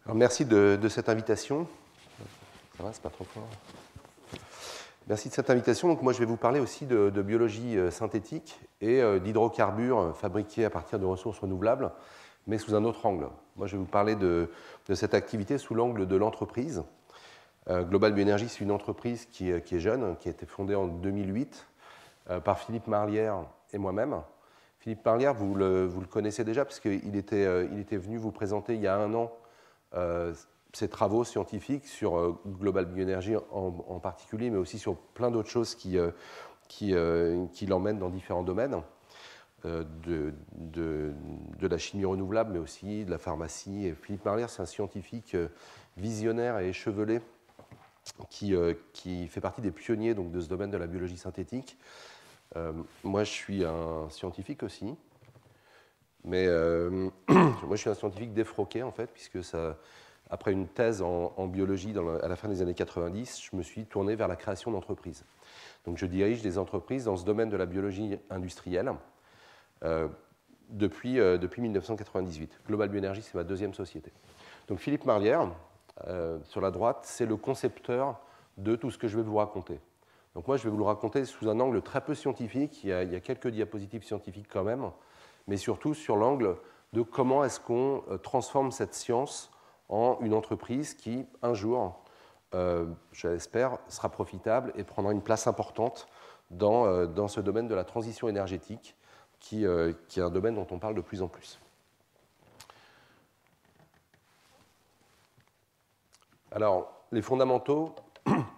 Alors, merci de cette invitation. Ça va, c'est pas trop fort. Merci de cette invitation. Donc, moi, je vais vous parler aussi de biologie synthétique et d'hydrocarbures fabriqués à partir de ressources renouvelables, mais sous un autre angle. Moi, je vais vous parler de cette activité sous l'angle de l'entreprise. Global Bioénergie, c'est une entreprise qui est jeune, qui a été fondée en 2008 par Philippe Marlière et moi-même. Philippe Marlière, vous le connaissez déjà, parce qu'il était venu vous présenter il y a un an ses travaux scientifiques sur Global Bioénergie en particulier, mais aussi sur plein d'autres choses qui l'emmènent dans différents domaines, de la chimie renouvelable, mais aussi de la pharmacie. Et Philippe Marlière, c'est un scientifique visionnaire et échevelé qui fait partie des pionniers donc, de ce domaine de la biologie synthétique. Moi, je suis un scientifique aussi, mais moi, je suis un scientifique défroqué, en fait, puisque après une thèse en biologie à la fin des années 90, je me suis tourné vers la création d'entreprises. Donc, je dirige des entreprises dans ce domaine de la biologie industrielle depuis 1998. Global Bioénergie, c'est ma deuxième société. Donc, Philippe Marlière, sur la droite, c'est le concepteur de tout ce que je vais vous raconter. Donc moi, je vais vous le raconter sous un angle très peu scientifique. Il y a quelques diapositives scientifiques quand même, mais surtout sur l'angle de comment est-ce qu'on transforme cette science en une entreprise qui, un jour, je l'espère, sera profitable et prendra une place importante dans ce domaine de la transition énergétique, qui est un domaine dont on parle de plus en plus. Alors, les fondamentaux,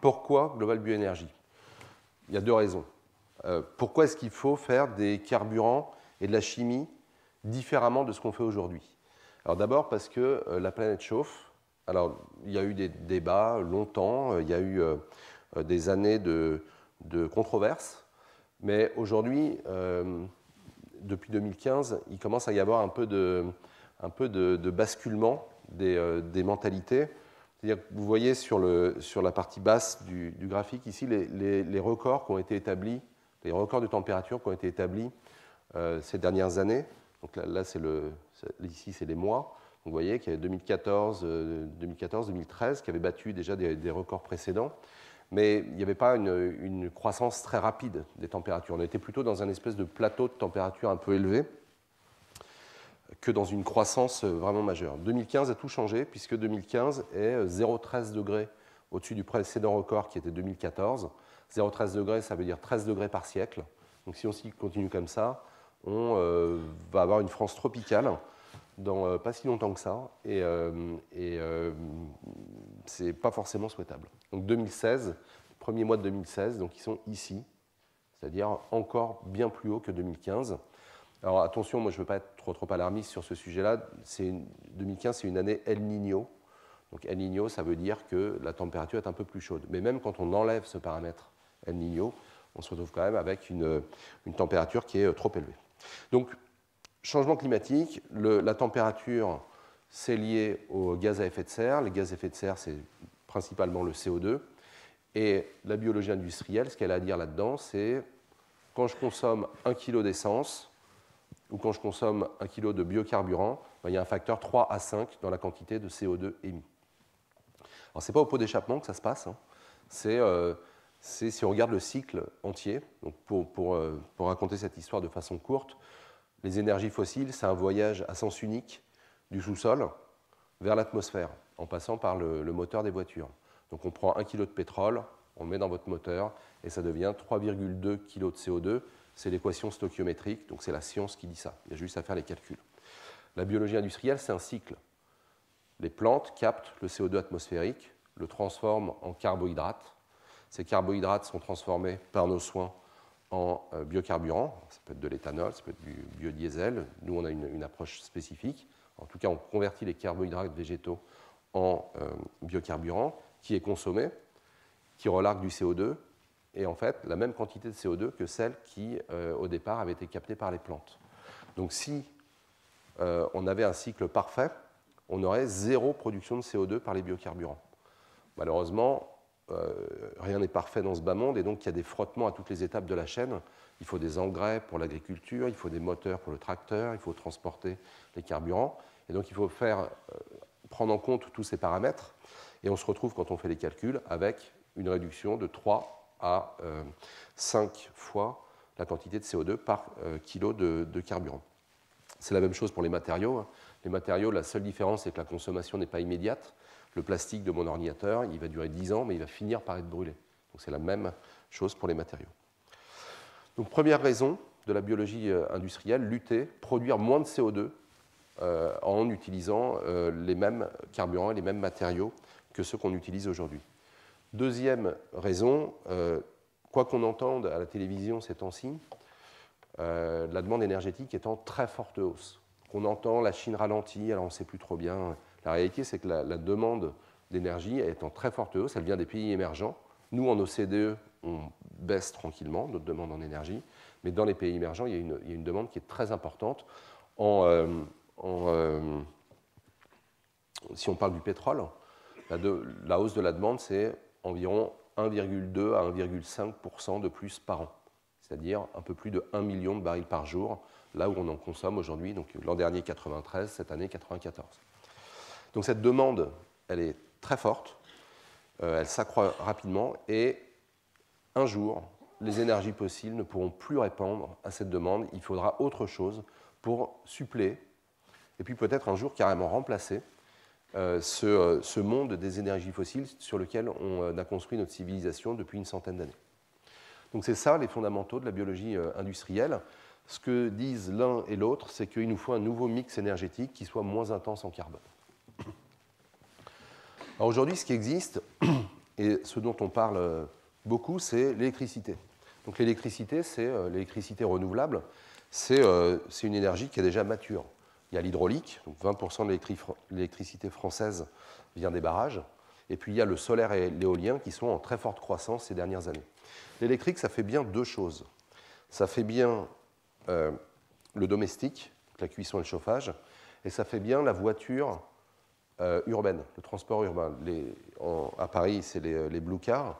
pourquoi Global Bioénergie ? Il y a deux raisons. Pourquoi est-ce qu'il faut faire des carburants et de la chimie différemment de ce qu'on fait aujourd'hui? Alors d'abord parce que la planète chauffe. Alors il y a eu des débats longtemps, il y a eu des années de controverses, mais aujourd'hui, depuis 2015, il commence à y avoir un peu de basculement des mentalités. C'est-à-dire que vous voyez sur la partie basse du graphique ici les records qui ont été établis, les records de température qui ont été établis ces dernières années. Donc là ici, c'est les mois. Donc vous voyez qu'il y a 2014, 2013 qui avaient battu déjà des records précédents. Mais il n'y avait pas une croissance très rapide des températures. On était plutôt dans un espèce de plateau de température un peu élevé que dans une croissance vraiment majeure. 2015 a tout changé, puisque 2015 est 0,13 degrés au-dessus du précédent record qui était 2014. 0,13 degrés, ça veut dire 13 degrés par siècle. Donc si on continue comme ça, on va avoir une France tropicale dans pas si longtemps que ça, et ce n'est pas forcément souhaitable. Donc 2016, premier mois de 2016, donc ils sont ici, c'est-à-dire encore bien plus haut que 2015. Alors attention, moi je ne veux pas être trop alarmiste sur ce sujet-là. 2015, c'est une année El Niño. Donc El Niño, ça veut dire que la température est un peu plus chaude. Mais même quand on enlève ce paramètre El Niño, on se retrouve quand même avec une température qui est trop élevée. Donc, changement climatique, la température, c'est lié aux gaz à effet de serre. Les gaz à effet de serre, c'est principalement le CO2. Et la biologie industrielle, ce qu'elle a à dire là-dedans, c'est quand je consomme 1 kg d'essence, ou quand je consomme 1 kg de biocarburant, il y a un facteur 3 à 5 dans la quantité de CO2 émis. Alors, ce n'est pas au pot d'échappement que ça se passe, hein. C'est si on regarde le cycle entier. Donc pour raconter cette histoire de façon courte, les énergies fossiles, c'est un voyage à sens unique du sous-sol vers l'atmosphère, en passant par le moteur des voitures. Donc on prend 1 kg de pétrole, on le met dans votre moteur, et ça devient 3,2 kg de CO2. C'est l'équation stoichiométrique, donc c'est la science qui dit ça. Il y a juste à faire les calculs. La biologie industrielle, c'est un cycle. Les plantes captent le CO2 atmosphérique, le transforment en carbohydrates. Ces carbohydrates sont transformés par nos soins en biocarburants. Ça peut être de l'éthanol, ça peut être du biodiesel. Nous, on a une approche spécifique. En tout cas, on convertit les carbohydrates végétaux en biocarburant qui est consommé, qui relargue du CO2, et en fait la même quantité de CO2 que celle qui, au départ, avait été captée par les plantes. Donc si on avait un cycle parfait, on aurait zéro production de CO2 par les biocarburants. Malheureusement, rien n'est parfait dans ce bas monde, et donc il y a des frottements à toutes les étapes de la chaîne. Il faut des engrais pour l'agriculture, il faut des moteurs pour le tracteur, il faut transporter les carburants, et donc il faut faire prendre en compte tous ces paramètres, et on se retrouve, quand on fait les calculs, avec une réduction de 3 à 5 fois la quantité de CO2 par kilo de carburant. C'est la même chose pour les matériaux. Les matériaux, la seule différence, c'est que la consommation n'est pas immédiate. Le plastique de mon ordinateur, il va durer 10 ans, mais il va finir par être brûlé. Donc c'est la même chose pour les matériaux. Donc première raison de la biologie industrielle, lutter, produire moins de CO2 en utilisant les mêmes carburants et les mêmes matériaux que ceux qu'on utilise aujourd'hui. Deuxième raison, quoi qu'on entende à la télévision ces temps-ci, la demande énergétique est en très forte hausse. On entend la Chine ralentit, alors on ne sait plus trop bien. La réalité, c'est que la demande d'énergie est en très forte hausse, elle vient des pays émergents. Nous, en OCDE, on baisse tranquillement notre demande en énergie, mais dans les pays émergents, il y a une demande qui est très importante. Si on parle du pétrole, la hausse de la demande, c'est environ 1,2 à 1,5% de plus par an, c'est-à-dire un peu plus de 1 million de barils par jour, là où on en consomme aujourd'hui, donc l'an dernier 93, cette année 94. Donc cette demande, elle est très forte, elle s'accroît rapidement, et un jour, les énergies fossiles ne pourront plus répondre à cette demande, il faudra autre chose pour suppléer, et puis peut-être un jour carrément remplacer ce monde des énergies fossiles sur lequel on a construit notre civilisation depuis une centaine d'années. Donc c'est ça les fondamentaux de la biologie industrielle. Ce que disent l'un et l'autre, c'est qu'il nous faut un nouveau mix énergétique qui soit moins intense en carbone. Alors aujourd'hui, ce qui existe, et ce dont on parle beaucoup, c'est l'électricité. Donc l'électricité, c'est l'électricité renouvelable, c'est une énergie qui est déjà mature. Il y a l'hydraulique, donc 20% de l'électricité française vient des barrages, et puis il y a le solaire et l'éolien qui sont en très forte croissance ces dernières années. L'électrique, ça fait bien deux choses. Ça fait bien le domestique, la cuisson et le chauffage, et ça fait bien la voiture urbaine, le transport urbain. À Paris, c'est les blue cars.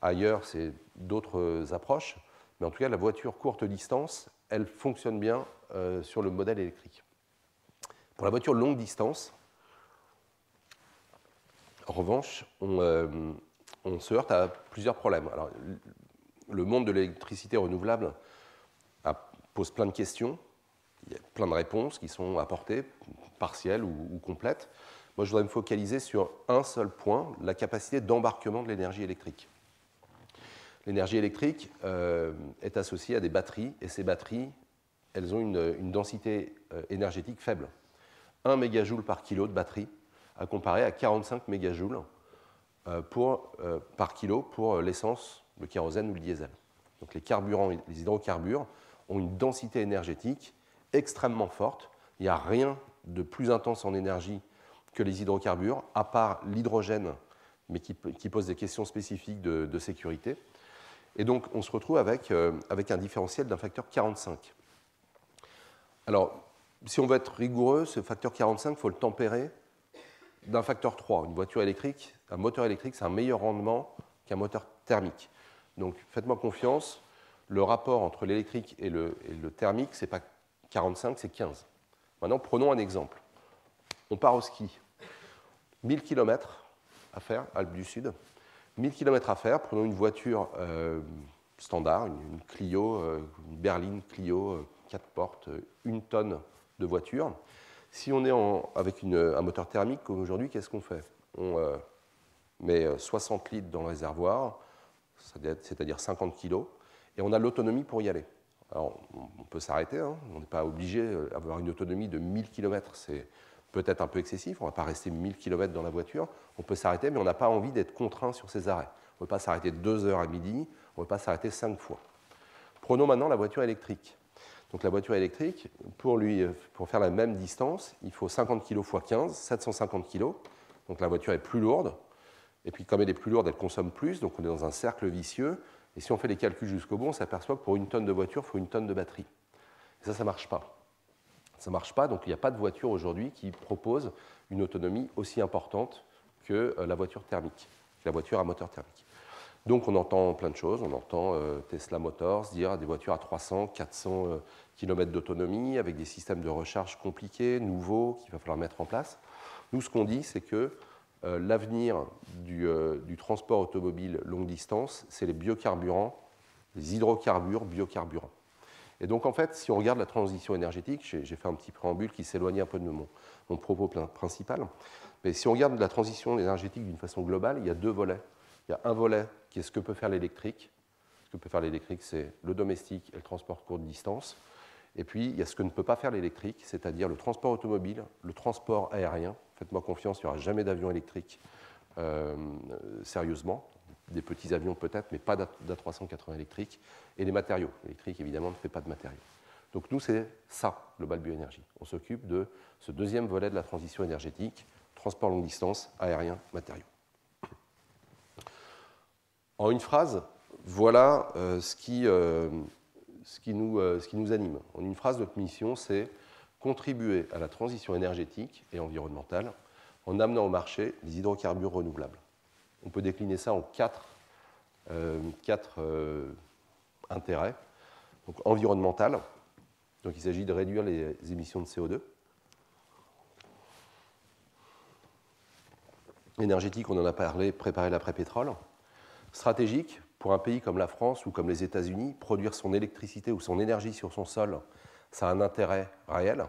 Ailleurs, c'est d'autres approches. Mais en tout cas, la voiture courte distance, elle fonctionne bien sur le modèle électrique. Pour la voiture longue distance, en revanche, on se heurte à plusieurs problèmes. Alors, le monde de l'électricité renouvelable pose plein de questions. Il y a plein de réponses qui sont apportées, partielles ou complètes. Moi, je voudrais me focaliser sur un seul point, la capacité d'embarquement de l'énergie électrique. L'énergie électrique est associée à des batteries, et ces batteries, elles ont une densité énergétique faible. 1 mégajoule par kilo de batterie, à comparer à 45 mégajoules par kilo pour l'essence, le kérosène ou le diesel. Donc les carburants, les hydrocarbures ont une densité énergétique extrêmement forte. Il n'y a rien de plus intense en énergie que les hydrocarbures, à part l'hydrogène, mais qui pose des questions spécifiques de sécurité. Et donc on se retrouve avec un différentiel d'un facteur 45. Alors, si on veut être rigoureux, ce facteur 45, il faut le tempérer d'un facteur 3. Une voiture électrique, un moteur électrique, c'est un meilleur rendement qu'un moteur thermique. Donc faites-moi confiance, le rapport entre l'électrique et le thermique, ce n'est pas 45, c'est 15. Maintenant, prenons un exemple. On part au ski. 1000 km à faire, Alpes du Sud. 1000 km à faire, prenons une voiture standard, une Clio, une berline Clio, 4 portes, 1 tonne de voiture. Si on est avec un moteur thermique comme aujourd'hui, qu'est-ce qu'on fait? On met 60 litres dans le réservoir, c'est-à-dire 50 kg, et on a l'autonomie pour y aller. Alors, on peut s'arrêter, hein, on n'est pas obligé d'avoir une autonomie de 1000 km, c'est peut-être un peu excessif, on ne va pas rester 1000 km dans la voiture, on peut s'arrêter, mais on n'a pas envie d'être contraint sur ces arrêts. On ne peut pas s'arrêter 2 heures à midi, on ne peut pas s'arrêter 5 fois. Prenons maintenant la voiture électrique. Donc la voiture électrique, pour faire la même distance, il faut 50 kg x 15, 750 kg. Donc la voiture est plus lourde. Et puis comme elle est plus lourde, elle consomme plus. Donc on est dans un cercle vicieux. Et si on fait les calculs jusqu'au bout, on s'aperçoit que pour 1 tonne de voiture, il faut 1 tonne de batterie. Et ça ne marche pas. Ça ne marche pas. Donc il n'y a pas de voiture aujourd'hui qui propose une autonomie aussi importante que la voiture thermique, la voiture à moteur thermique. Donc on entend plein de choses, on entend Tesla Motors dire des voitures à 300, 400 km d'autonomie avec des systèmes de recharge compliqués, nouveaux, qu'il va falloir mettre en place. Nous, ce qu'on dit, c'est que l'avenir du transport automobile longue distance, c'est les biocarburants, les hydrocarbures biocarburants. Et donc, en fait, si on regarde la transition énergétique, j'ai fait un petit préambule qui s'éloigne un peu de mon propos principal, mais si on regarde la transition énergétique d'une façon globale, il y a deux volets. Il y a un volet qui est ce que peut faire l'électrique. Ce que peut faire l'électrique, c'est le domestique et le transport de courte distance. Et puis, il y a ce que ne peut pas faire l'électrique, c'est-à-dire le transport automobile, le transport aérien. Faites-moi confiance, il n'y aura jamais d'avion électrique sérieusement. Des petits avions peut-être, mais pas d'A380 électriques. Et les matériaux. L'électrique, évidemment, ne fait pas de matériaux. Donc nous, c'est ça, Global Bioénergie. On s'occupe de ce deuxième volet de la transition énergétique, transport longue distance, aérien, matériaux. En une phrase, voilà ce qui nous anime. En une phrase, notre mission, c'est contribuer à la transition énergétique et environnementale en amenant au marché les hydrocarbures renouvelables. On peut décliner ça en quatre intérêts. Donc, environnemental, donc il s'agit de réduire les émissions de CO2. Énergétique, on en a parlé, préparer l'après-pétrole. Stratégique, pour un pays comme la France ou comme les États-Unis, produire son électricité ou son énergie sur son sol, ça a un intérêt réel.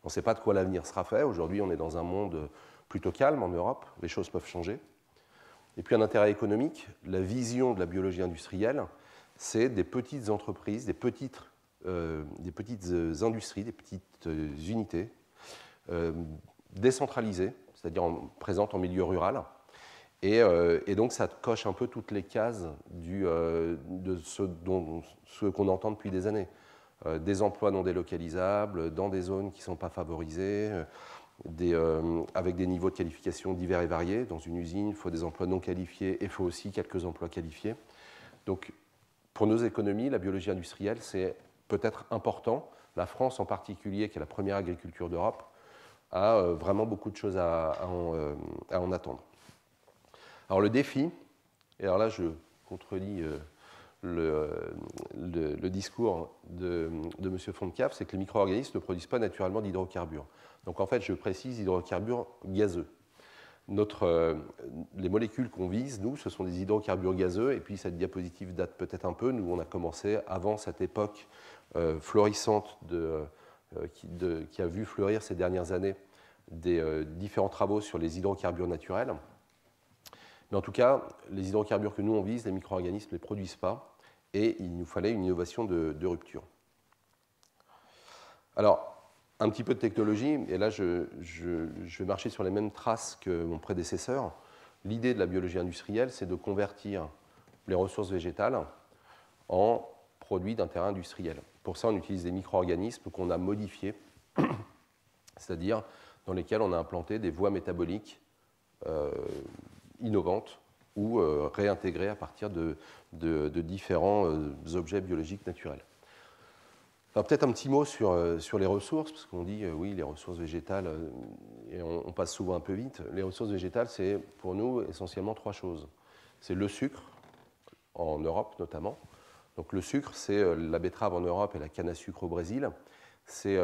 On ne sait pas de quoi l'avenir sera fait. Aujourd'hui, on est dans un monde plutôt calme en Europe. Les choses peuvent changer. Et puis un intérêt économique, la vision de la biologie industrielle, c'est des petites entreprises, des petites industries, des petites unités décentralisées, c'est-à-dire présentes en milieu rural. Et donc ça coche un peu toutes les cases de ce qu'on entend depuis des années. Des emplois non délocalisables, dans des zones qui ne sont pas favorisées, avec des niveaux de qualification divers et variés. Dans une usine, il faut des emplois non qualifiés et il faut aussi quelques emplois qualifiés. Donc, pour nos économies, la biologie industrielle, c'est peut-être important. La France en particulier, qui est la première agriculture d'Europe, a vraiment beaucoup de choses à en attendre. Alors le défi, et alors là je contredis le discours de M. Fontcalf, c'est que les micro-organismes ne produisent pas naturellement d'hydrocarbures. Donc en fait, je précise hydrocarbures gazeux. Les molécules qu'on vise, nous, ce sont des hydrocarbures gazeux, et puis cette diapositive date peut-être un peu. Nous, on a commencé avant cette époque florissante qui a vu fleurir ces dernières années des différents travaux sur les hydrocarbures naturels. Mais en tout cas, les hydrocarbures que nous on vise, les micro-organismes ne les produisent pas, et il nous fallait une innovation de rupture. Alors, un petit peu de technologie, et là je vais marcher sur les mêmes traces que mon prédécesseur. L'idée de la biologie industrielle, c'est de convertir les ressources végétales en produits d'intérêt industriel. Pour ça, on utilise des micro-organismes qu'on a modifiés, c'est-à-dire dans lesquels on a implanté des voies métaboliques innovantes ou réintégrées à partir de différents objets biologiques naturels. Alors peut-être un petit mot sur les ressources, parce qu'on dit oui, les ressources végétales, et on passe souvent un peu vite. Les ressources végétales, c'est pour nous essentiellement trois choses. C'est le sucre, en Europe notamment. Donc le sucre, c'est la betterave en Europe et la canne à sucre au Brésil. C'est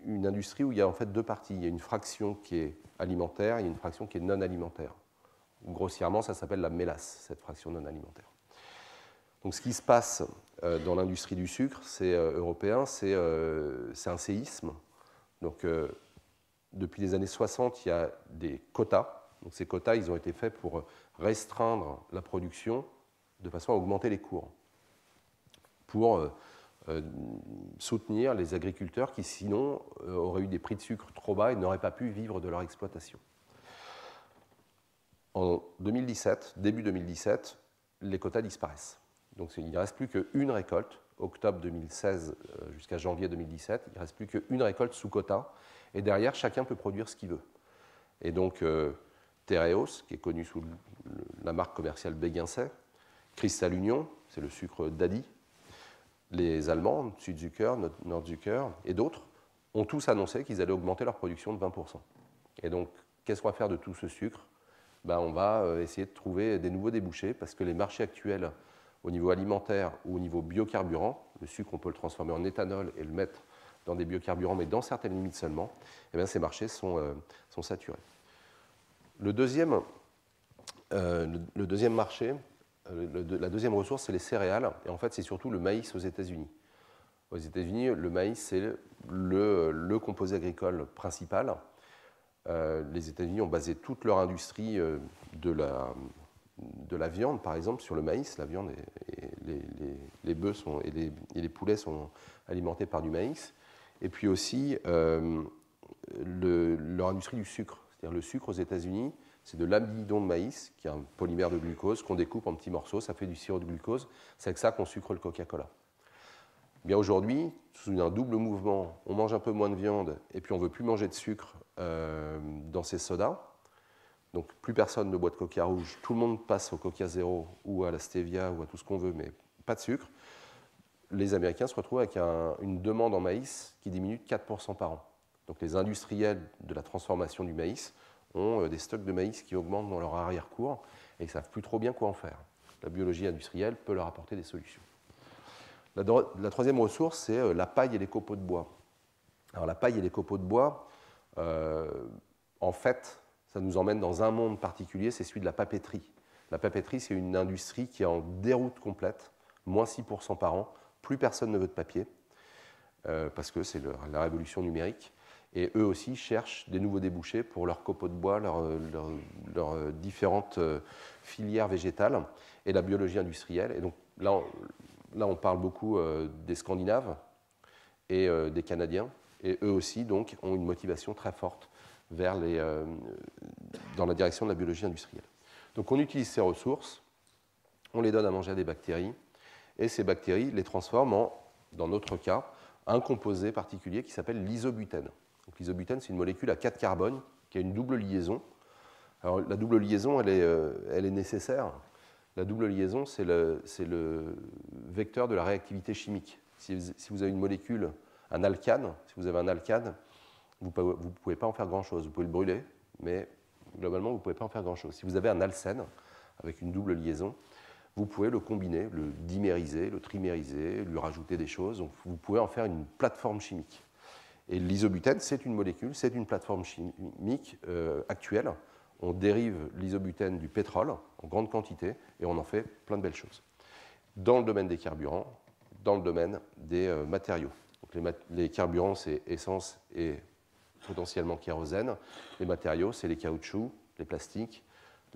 une industrie où il y a en fait deux parties. Il y a une fraction qui est alimentaire et une fraction qui est non alimentaire. Grossièrement, ça s'appelle la mélasse, cette fraction non alimentaire. Donc ce qui se passe dans l'industrie du sucre, c'est européen, c'est un séisme. Donc depuis les années 60, il y a des quotas. Donc ces quotas, ils ont été faits pour restreindre la production de façon à augmenter les cours, pour soutenir les agriculteurs qui, sinon, auraient eu des prix de sucre trop bas et n'auraient pas pu vivre de leur exploitation. En 2017, début 2017, les quotas disparaissent. Donc il ne reste plus qu'une récolte, octobre 2016 jusqu'à janvier 2017, il ne reste plus qu'une récolte sous quota, et derrière, chacun peut produire ce qu'il veut. Et donc, Tereos, qui est connu sous la marque commerciale Béguincet, Cristal Union, c'est le sucre d'Adi, les Allemands, Südzucker, Nordzucker et d'autres, ont tous annoncé qu'ils allaient augmenter leur production de 20%. Et donc, qu'est-ce qu'on va faire de tout ce sucre ? On va essayer de trouver des nouveaux débouchés, parce que les marchés actuels, au niveau alimentaire ou au niveau biocarburant, le sucre, on peut le transformer en éthanol et le mettre dans des biocarburants, mais dans certaines limites seulement, eh bien, ces marchés sont saturés. Le deuxième marché, la deuxième ressource, c'est les céréales, et en fait, c'est surtout le maïs aux États-Unis. Aux États-Unis, le maïs, c'est le composé agricole principal. Les États-Unis ont basé toute leur industrie de la viande, par exemple, sur le maïs. La viande et les bœufs et les poulets sont alimentés par du maïs. Et puis aussi leur industrie du sucre. C'est-à-dire le sucre aux États-Unis, c'est de l'amidon de maïs, qui est un polymère de glucose, qu'on découpe en petits morceaux, ça fait du sirop de glucose. C'est avec ça qu'on sucre le Coca-Cola. Bien aujourd'hui, sous un double mouvement, on mange un peu moins de viande et puis on ne veut plus manger de sucre dans ces sodas. Donc plus personne ne boit de Coca rouge, tout le monde passe au Coca Zéro ou à la stevia ou à tout ce qu'on veut, mais pas de sucre. Les Américains se retrouvent avec une demande en maïs qui diminue de 4% par an. Donc les industriels de la transformation du maïs ont des stocks de maïs qui augmentent dans leur arrière-cour et ils ne savent plus trop bien quoi en faire. La biologie industrielle peut leur apporter des solutions. La troisième ressource, c'est la paille et les copeaux de bois. Alors la paille et les copeaux de bois, en fait, ça nous emmène dans un monde particulier, c'est celui de la papeterie. La papeterie, c'est une industrie qui est en déroute complète, moins 6% par an. Plus personne ne veut de papier, parce que c'est la révolution numérique. Et eux aussi cherchent des nouveaux débouchés pour leurs copeaux de bois, leurs différentes filières végétales et la biologie industrielle. Et donc là, on parle beaucoup des Scandinaves et des Canadiens. Et eux aussi donc, ont une motivation très forte dans la direction de la biologie industrielle. Donc on utilise ces ressources, on les donne à manger à des bactéries, et ces bactéries les transforment dans notre cas, un composé particulier qui s'appelle l'isobutène. L'isobutène, c'est une molécule à 4 carbones qui a une double liaison. Alors la double liaison, elle est nécessaire. La double liaison, c'est le vecteur de la réactivité chimique. Si vous avez une molécule, un alcane, si vous avez un alcane, vous ne pouvez pas en faire grand-chose. Vous pouvez le brûler, mais globalement, vous ne pouvez pas en faire grand-chose. Si vous avez un alcène, avec une double liaison, vous pouvez le combiner, le dimériser, le trimériser, lui rajouter des choses. Donc, vous pouvez en faire une plateforme chimique. Et l'isobutène, c'est une molécule, c'est une plateforme chimique actuelle. On dérive l'isobutène du pétrole en grande quantité et on en fait plein de belles choses. Dans le domaine des carburants, dans le domaine des matériaux. Donc les carburants, c'est essence et potentiellement kérosène. Les matériaux, c'est les caoutchoucs, les plastiques,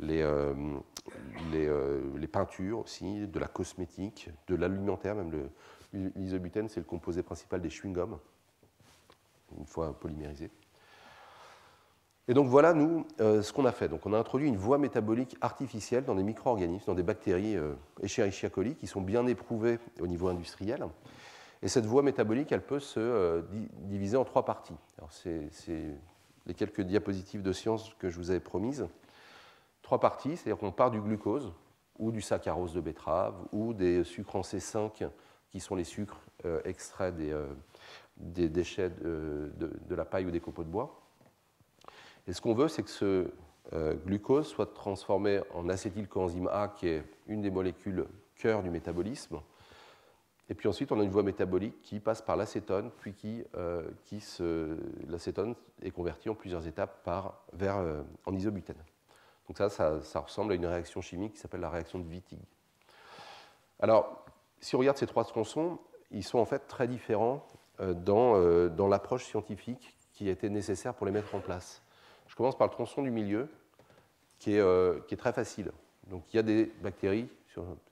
les peintures aussi, de la cosmétique, de l'alimentaire. Même l'isobutène, c'est le composé principal des chewing-gums, une fois polymérisé. Et donc voilà, nous, ce qu'on a fait. Donc on a introduit une voie métabolique artificielle dans des micro-organismes, dans des bactéries Escherichia coli, qui sont bien éprouvées au niveau industriel. Et cette voie métabolique, elle peut se diviser en 3 parties. Alors c'est les quelques diapositives de science que je vous avais promises. 3 parties, c'est-à-dire qu'on part du glucose, ou du saccharose de betterave, ou des sucres en C5, qui sont les sucres extraits des déchets de la paille ou des copeaux de bois. Et ce qu'on veut, c'est que ce glucose soit transformé en acétylcoenzyme A, qui est une des molécules cœur du métabolisme. Et puis ensuite, on a une voie métabolique qui passe par l'acétone, puis l'acétone est converti en plusieurs étapes en isobutène. Donc ça ressemble à une réaction chimique qui s'appelle la réaction de Wittig. Alors, si on regarde ces 3 tronçons, ils sont en fait très différents dans l'approche scientifique qui a été nécessaire pour les mettre en place. Je commence par le tronçon du milieu, qui est très facile. Donc il y a des bactéries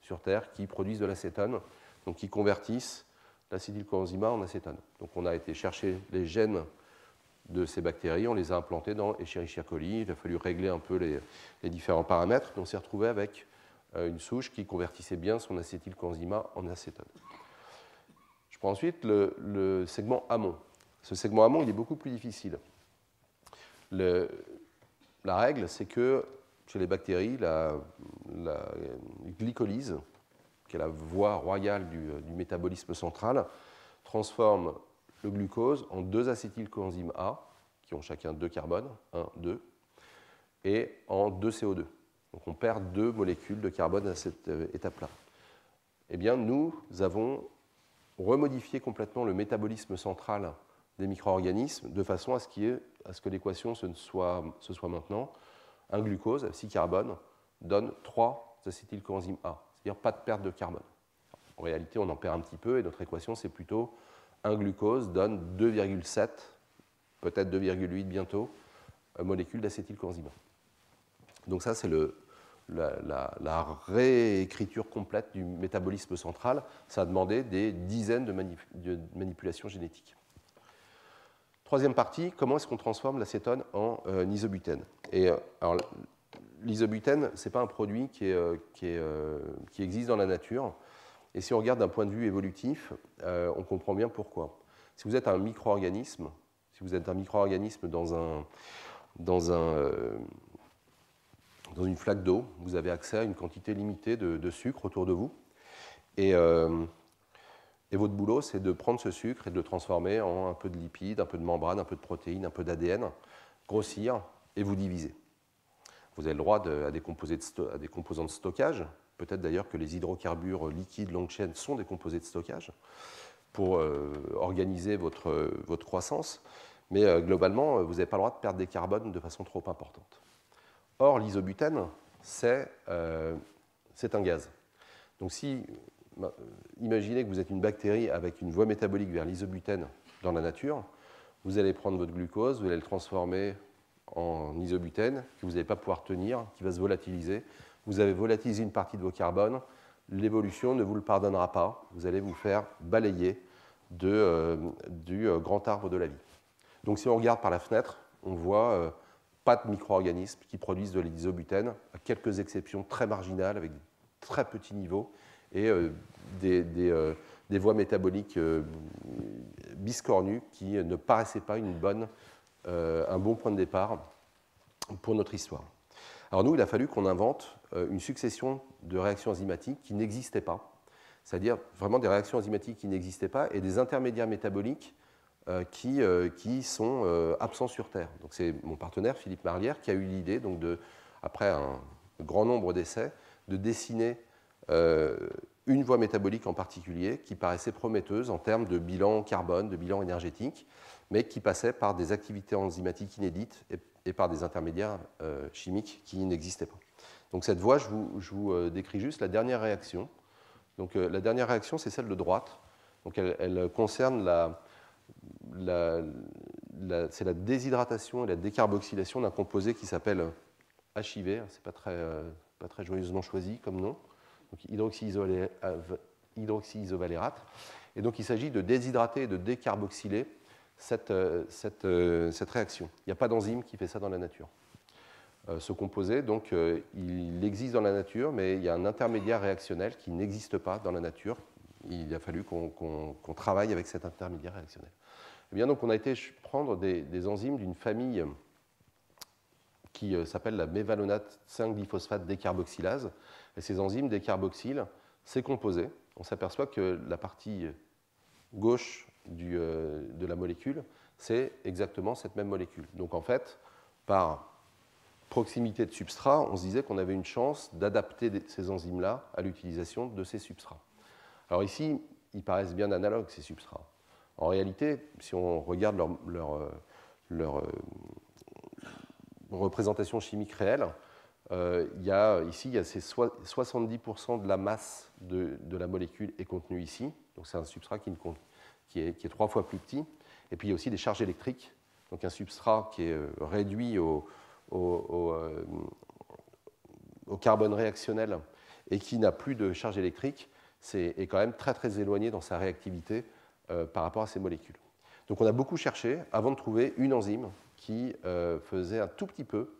sur Terre qui produisent de l'acétone, donc qui convertissent l'acétylcoenzyme A en acétone. Donc on a été chercher les gènes de ces bactéries, on les a implantés dans Escherichia coli, il a fallu régler un peu les différents paramètres, et on s'est retrouvé avec une souche qui convertissait bien son acétylcoenzyme A en acétone. Je prends ensuite le segment amont. Ce segment amont, il est beaucoup plus difficile. La règle, c'est que chez les bactéries, la glycolyse, qui est la voie royale du métabolisme central, transforme le glucose en 2 acétylcoenzymes A, qui ont chacun 2 carbones, 1, 2, et en 2 CO2. Donc on perd 2 molécules de carbone à cette étape-là. Eh bien, nous avons remodifié complètement le métabolisme central des micro-organismes de façon à ce que l'équation ce soit maintenant un glucose, 6 carbone, donne 3 acétylcoenzyme A, c'est-à-dire pas de perte de carbone. En réalité, on en perd un petit peu et notre équation, c'est plutôt un glucose donne 2,7, peut-être 2,8 bientôt, molécules d'acétylcoenzyme A. Donc ça, c'est la réécriture complète du métabolisme central. Ça a demandé des dizaines de manipulations génétiques. Troisième partie, comment est-ce qu'on transforme l'acétone en isobutène? Et alors, l'isobutène, ce n'est pas un produit qui existe dans la nature. Et si on regarde d'un point de vue évolutif, on comprend bien pourquoi. Si vous êtes un micro-organisme, dans une flaque d'eau, vous avez accès à une quantité limitée de sucre autour de vous. Et votre boulot, c'est de prendre ce sucre et de le transformer en un peu de lipides, un peu de membrane, un peu de protéines, un peu d'ADN, grossir et vous diviser. Vous avez le droit à des composants de stockage. Peut-être d'ailleurs que les hydrocarbures liquides longue chaîne sont des composés de stockage pour organiser votre croissance. Mais globalement, vous n'avez pas le droit de perdre des carbones de façon trop importante. Or, l'isobutène, c'est un gaz. Donc imaginez que vous êtes une bactérie avec une voie métabolique vers l'isobutène dans la nature. Vous allez prendre votre glucose, vous allez le transformer en isobutène que vous n'allez pas pouvoir tenir, qui va se volatiliser. Vous avez volatilisé une partie de vos carbones. L'évolution ne vous le pardonnera pas. Vous allez vous faire balayer du grand arbre de la vie. Donc si on regarde par la fenêtre, on voit pas de micro-organismes qui produisent de l'isobutène, à quelques exceptions très marginales avec de très petits niveaux et des voies métaboliques biscornues qui ne paraissaient pas un bon point de départ pour notre histoire. Alors nous, il a fallu qu'on invente une succession de réactions enzymatiques qui n'existaient pas, c'est-à-dire vraiment des réactions enzymatiques qui n'existaient pas et des intermédiaires métaboliques qui sont absents sur Terre. Donc c'est mon partenaire Philippe Marlière qui a eu l'idée, après un grand nombre d'essais, de dessiner une voie métabolique en particulier qui paraissait prometteuse en termes de bilan carbone, de bilan énergétique, mais qui passait par des activités enzymatiques inédites et par des intermédiaires chimiques qui n'existaient pas. Donc cette voie, je vous décris juste la dernière réaction. Donc la dernière réaction, c'est celle de droite. Donc elle concerne c'est la déshydratation et la décarboxylation d'un composé qui s'appelle HIV. C'est pas très joyeusement choisi comme nom. Donc hydroxyisovalérate. Et donc il s'agit de déshydrater et de décarboxyler cette réaction. Il n'y a pas d'enzyme qui fait ça dans la nature. Ce composé, donc, il existe dans la nature, mais il y a un intermédiaire réactionnel qui n'existe pas dans la nature. Il a fallu qu'on travaille avec cet intermédiaire réactionnel. Eh bien, donc, on a été prendre des enzymes d'une famille qui s'appelle la mévalonate 5-diphosphate décarboxylase. Et ces enzymes décarboxylent ces composés. On s'aperçoit que la partie gauche de la molécule, c'est exactement cette même molécule. Donc en fait, par proximité de substrat, on se disait qu'on avait une chance d'adapter ces enzymes-là à l'utilisation de ces substrats. Alors ici, ils paraissent bien analogues, ces substrats. En réalité, si on regarde leur représentation chimique réelle, ici, il y a ces 70% de la masse de la molécule est contenue ici. Donc c'est un substrat qui est 3 fois plus petit. Et puis il y a aussi des charges électriques. Donc un substrat qui est réduit au carbone réactionnel et qui n'a plus de charge électrique est quand même très très éloigné dans sa réactivité par rapport à ces molécules. Donc on a beaucoup cherché avant de trouver une enzyme qui faisait un tout petit peu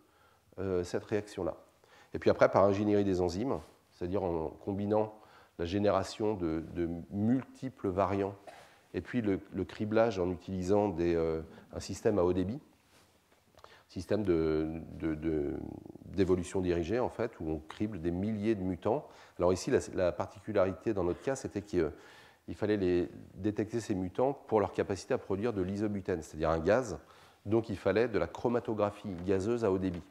cette réaction-là. Et puis après, par ingénierie des enzymes, c'est-à-dire en combinant la génération de multiples variants et puis le criblage en utilisant un système à haut débit, système d'évolution dirigée, en fait, où on crible des milliers de mutants. Alors ici, la particularité dans notre cas, c'était qu'il fallait détecter ces mutants pour leur capacité à produire de l'isobutène, c'est-à-dire un gaz. Donc il fallait de la chromatographie gazeuse à haut débit.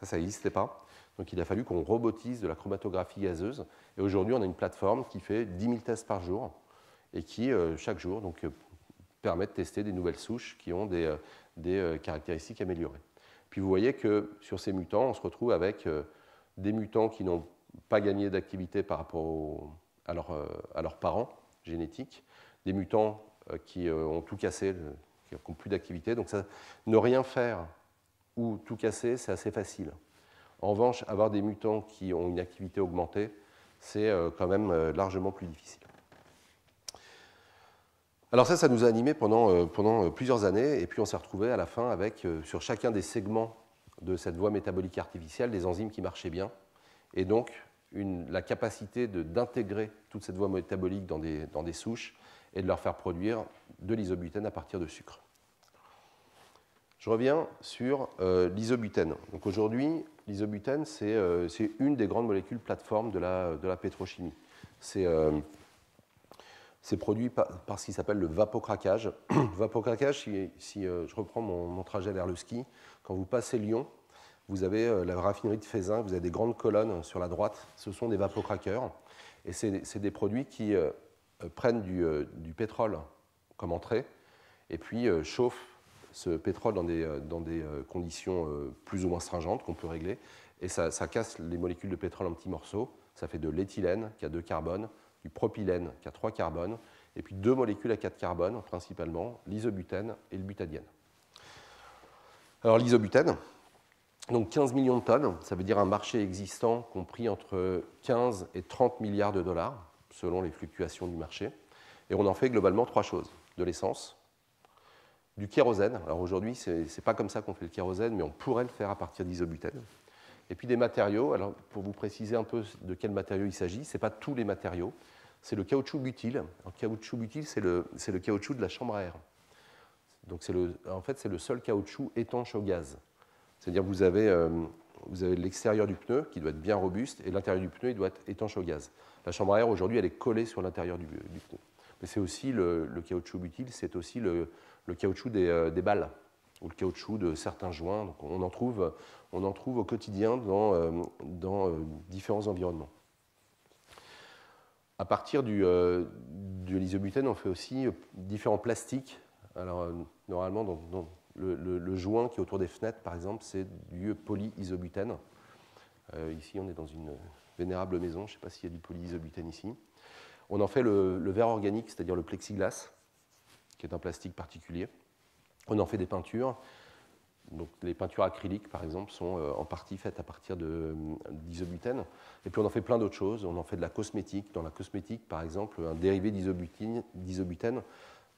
Ça n'existait pas. Donc il a fallu qu'on robotise de la chromatographie gazeuse. Et aujourd'hui, on a une plateforme qui fait 10 000 tests par jour et qui, chaque jour, donc permet de tester des nouvelles souches qui ont des caractéristiques améliorées. Puis vous voyez que sur ces mutants, on se retrouve avec des mutants qui n'ont pas gagné d'activité par rapport à leurs parents génétiques, des mutants qui ont tout cassé, qui n'ont plus d'activité. Donc ça, ne rien faire ou tout casser, c'est assez facile. En revanche, avoir des mutants qui ont une activité augmentée, c'est quand même largement plus difficile. Alors ça nous a animés pendant plusieurs années, et puis on s'est retrouvé à la fin avec, sur chacun des segments de cette voie métabolique artificielle, des enzymes qui marchaient bien, et donc la capacité d'intégrer toute cette voie métabolique dans des souches et de leur faire produire de l'isobutène à partir de sucre. Je reviens sur l'isobutène. Donc aujourd'hui, l'isobutène, c'est une des grandes molécules plateformes de la pétrochimie. C'est produit par ce qui s'appelle le vapocraquage. Le vapocraquage, si je reprends mon trajet vers le ski, quand vous passez Lyon, vous avez la raffinerie de Feyzin, vous avez des grandes colonnes sur la droite, ce sont des vapocraqueurs. Et c'est des produits qui prennent du pétrole comme entrée, et puis chauffent ce pétrole dans des conditions plus ou moins stringentes qu'on peut régler, et ça casse les molécules de pétrole en petits morceaux. Ça fait de l'éthylène qui a 2 carbones, du propylène qui a 3 carbones, et puis 2 molécules à 4 carbones, principalement l'isobutène et le butadiène. Alors l'isobutène, donc 15 millions de tonnes, ça veut dire un marché existant compris entre 15 et 30 milliards de dollars, selon les fluctuations du marché. Et on en fait globalement 3 choses. De l'essence, du kérosène. Alors aujourd'hui, ce n'est pas comme ça qu'on fait le kérosène, mais on pourrait le faire à partir d'isobutène. Et puis des matériaux. Alors pour vous préciser un peu de quels matériaux il s'agit, ce n'est pas tous les matériaux. C'est le caoutchouc butyle. Le caoutchouc butyle, c'est le caoutchouc de la chambre à air. Donc en fait, c'est le seul caoutchouc étanche au gaz. C'est-à-dire que vous avez l'extérieur du pneu qui doit être bien robuste et l'intérieur du pneu il doit être étanche au gaz. La chambre à air, aujourd'hui, elle est collée sur l'intérieur du pneu. Mais c'est aussi le caoutchouc butyle, c'est aussi le caoutchouc des balles ou le caoutchouc de certains joints. Donc on en trouve au quotidien dans différents environnements. À partir de l'isobutène, on fait aussi différents plastiques. Alors, normalement, dans le joint qui est autour des fenêtres, par exemple, c'est du polyisobutène. Ici, on est dans une vénérable maison. Je ne sais pas s'il y a du polyisobutène ici. On en fait le verre organique, c'est-à-dire le plexiglas, qui est un plastique particulier. On en fait des peintures. Donc, les peintures acryliques, par exemple, sont en partie faites à partir d'isobutène. Et puis, on en fait plein d'autres choses. On en fait de la cosmétique. Dans la cosmétique, par exemple, un dérivé d'isobutène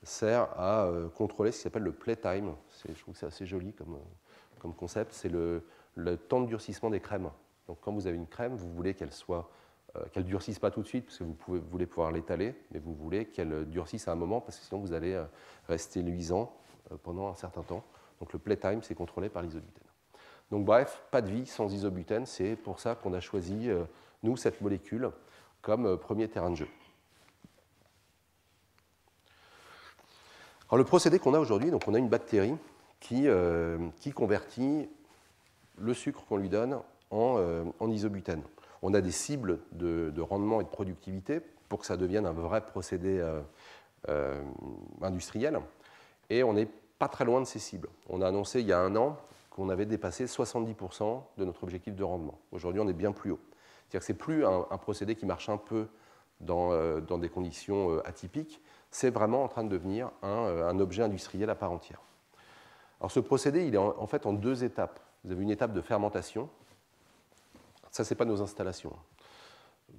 sert à contrôler ce qui s'appelle le playtime. Je trouve que c'est assez joli comme concept. C'est le temps de durcissement des crèmes. Donc, quand vous avez une crème, vous voulez qu'elle ne durcisse pas tout de suite, parce que vous voulez pouvoir l'étaler, mais vous voulez qu'elle durcisse à un moment, parce que sinon vous allez rester luisant pendant un certain temps. Donc le playtime, c'est contrôlé par l'isobutène. Donc bref, pas de vie sans isobutène, c'est pour ça qu'on a choisi, nous, cette molécule comme premier terrain de jeu. Alors le procédé qu'on a aujourd'hui, donc on a une bactérie qui convertit le sucre qu'on lui donne en isobutène. On a des cibles de rendement et de productivité pour que ça devienne un vrai procédé industriel, et on n'est pas très loin de ces cibles. On a annoncé il y a 1 an qu'on avait dépassé 70% de notre objectif de rendement. Aujourd'hui, on est bien plus haut. C'est-à-dire que ce n'est plus un procédé qui marche un peu dans des conditions atypiques, c'est vraiment en train de devenir un objet industriel à part entière. Alors ce procédé, il est en fait en 2 étapes. Vous avez une étape de fermentation. Ça, ce n'est pas nos installations.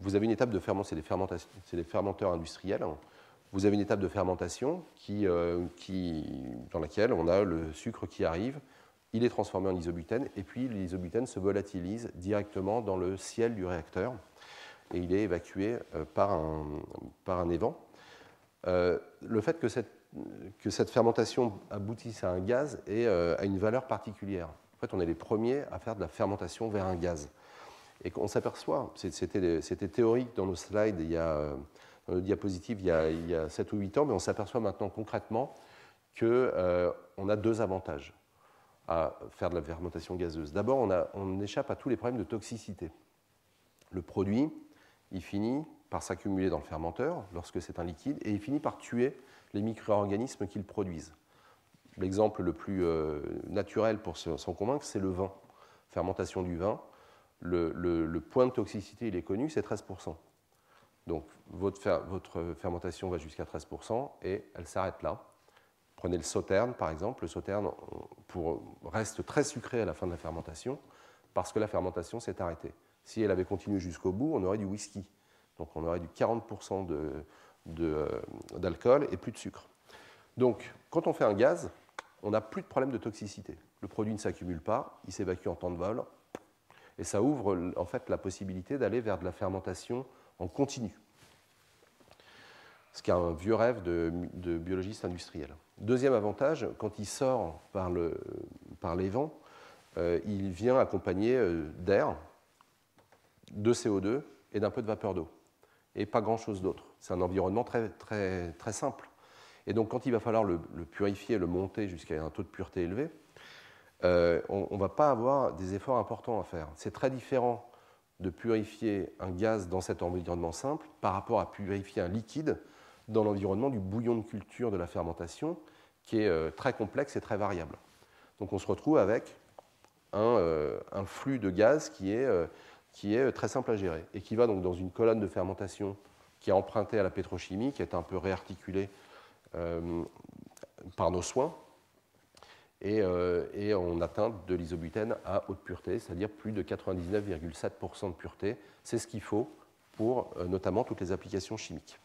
Vous avez une étape de fermentation, c'est des fermenteurs industriels. Vous avez une étape de fermentation dans laquelle on a le sucre qui arrive, il est transformé en isobutène, et puis l'isobutène se volatilise directement dans le ciel du réacteur, et il est évacué par un évent. Le fait que cette fermentation aboutisse à un gaz a une valeur particulière. En fait, on est les premiers à faire de la fermentation vers un gaz. Et on s'aperçoit, c'était théorique dans nos slides, dans nos diapositives, il y a 7 ou 8 ans, mais on s'aperçoit maintenant concrètement qu'on a 2 avantages à faire de la fermentation gazeuse. D'abord, on échappe à tous les problèmes de toxicité. Le produit, il finit par s'accumuler dans le fermenteur lorsque c'est un liquide et il finit par tuer les micro-organismes qu'il produisent. L'exemple le plus naturel pour s'en convaincre, c'est le vin. Fermentation du vin, le point de toxicité, il est connu, c'est 13%. Donc votre fermentation va jusqu'à 13% et elle s'arrête là. Prenez le sauterne, par exemple. Le sauterne reste très sucré à la fin de la fermentation parce que la fermentation s'est arrêtée. Si elle avait continué jusqu'au bout, on aurait du whisky. Donc on aurait du 40% d'alcool et plus de sucre. Donc quand on fait un gaz, on n'a plus de problème de toxicité. Le produit ne s'accumule pas, il s'évacue en temps de vol, et ça ouvre en fait la possibilité d'aller vers de la fermentation en continu. Ce qui est un vieux rêve de biologiste industriel. Deuxième avantage, quand il sort par les vents, il vient accompagné d'air, de CO2 et d'un peu de vapeur d'eau, et pas grand-chose d'autre. C'est un environnement très, très, très simple. Et donc, quand il va falloir le purifier, le monter jusqu'à un taux de pureté élevé, on ne va pas avoir des efforts importants à faire. C'est très différent de purifier un gaz dans cet environnement simple par rapport à purifier un liquide dans l'environnement du bouillon de culture de la fermentation, qui est très complexe et très variable. Donc, on se retrouve avec un flux de gaz qui est très simple à gérer et qui va donc dans une colonne de fermentation qui est empruntée à la pétrochimie, qui est un peu réarticulée par nos soins, et on atteint de l'isobutène à haute pureté, c'est-à-dire plus de 99,7% de pureté. C'est ce qu'il faut pour notamment toutes les applications chimiques.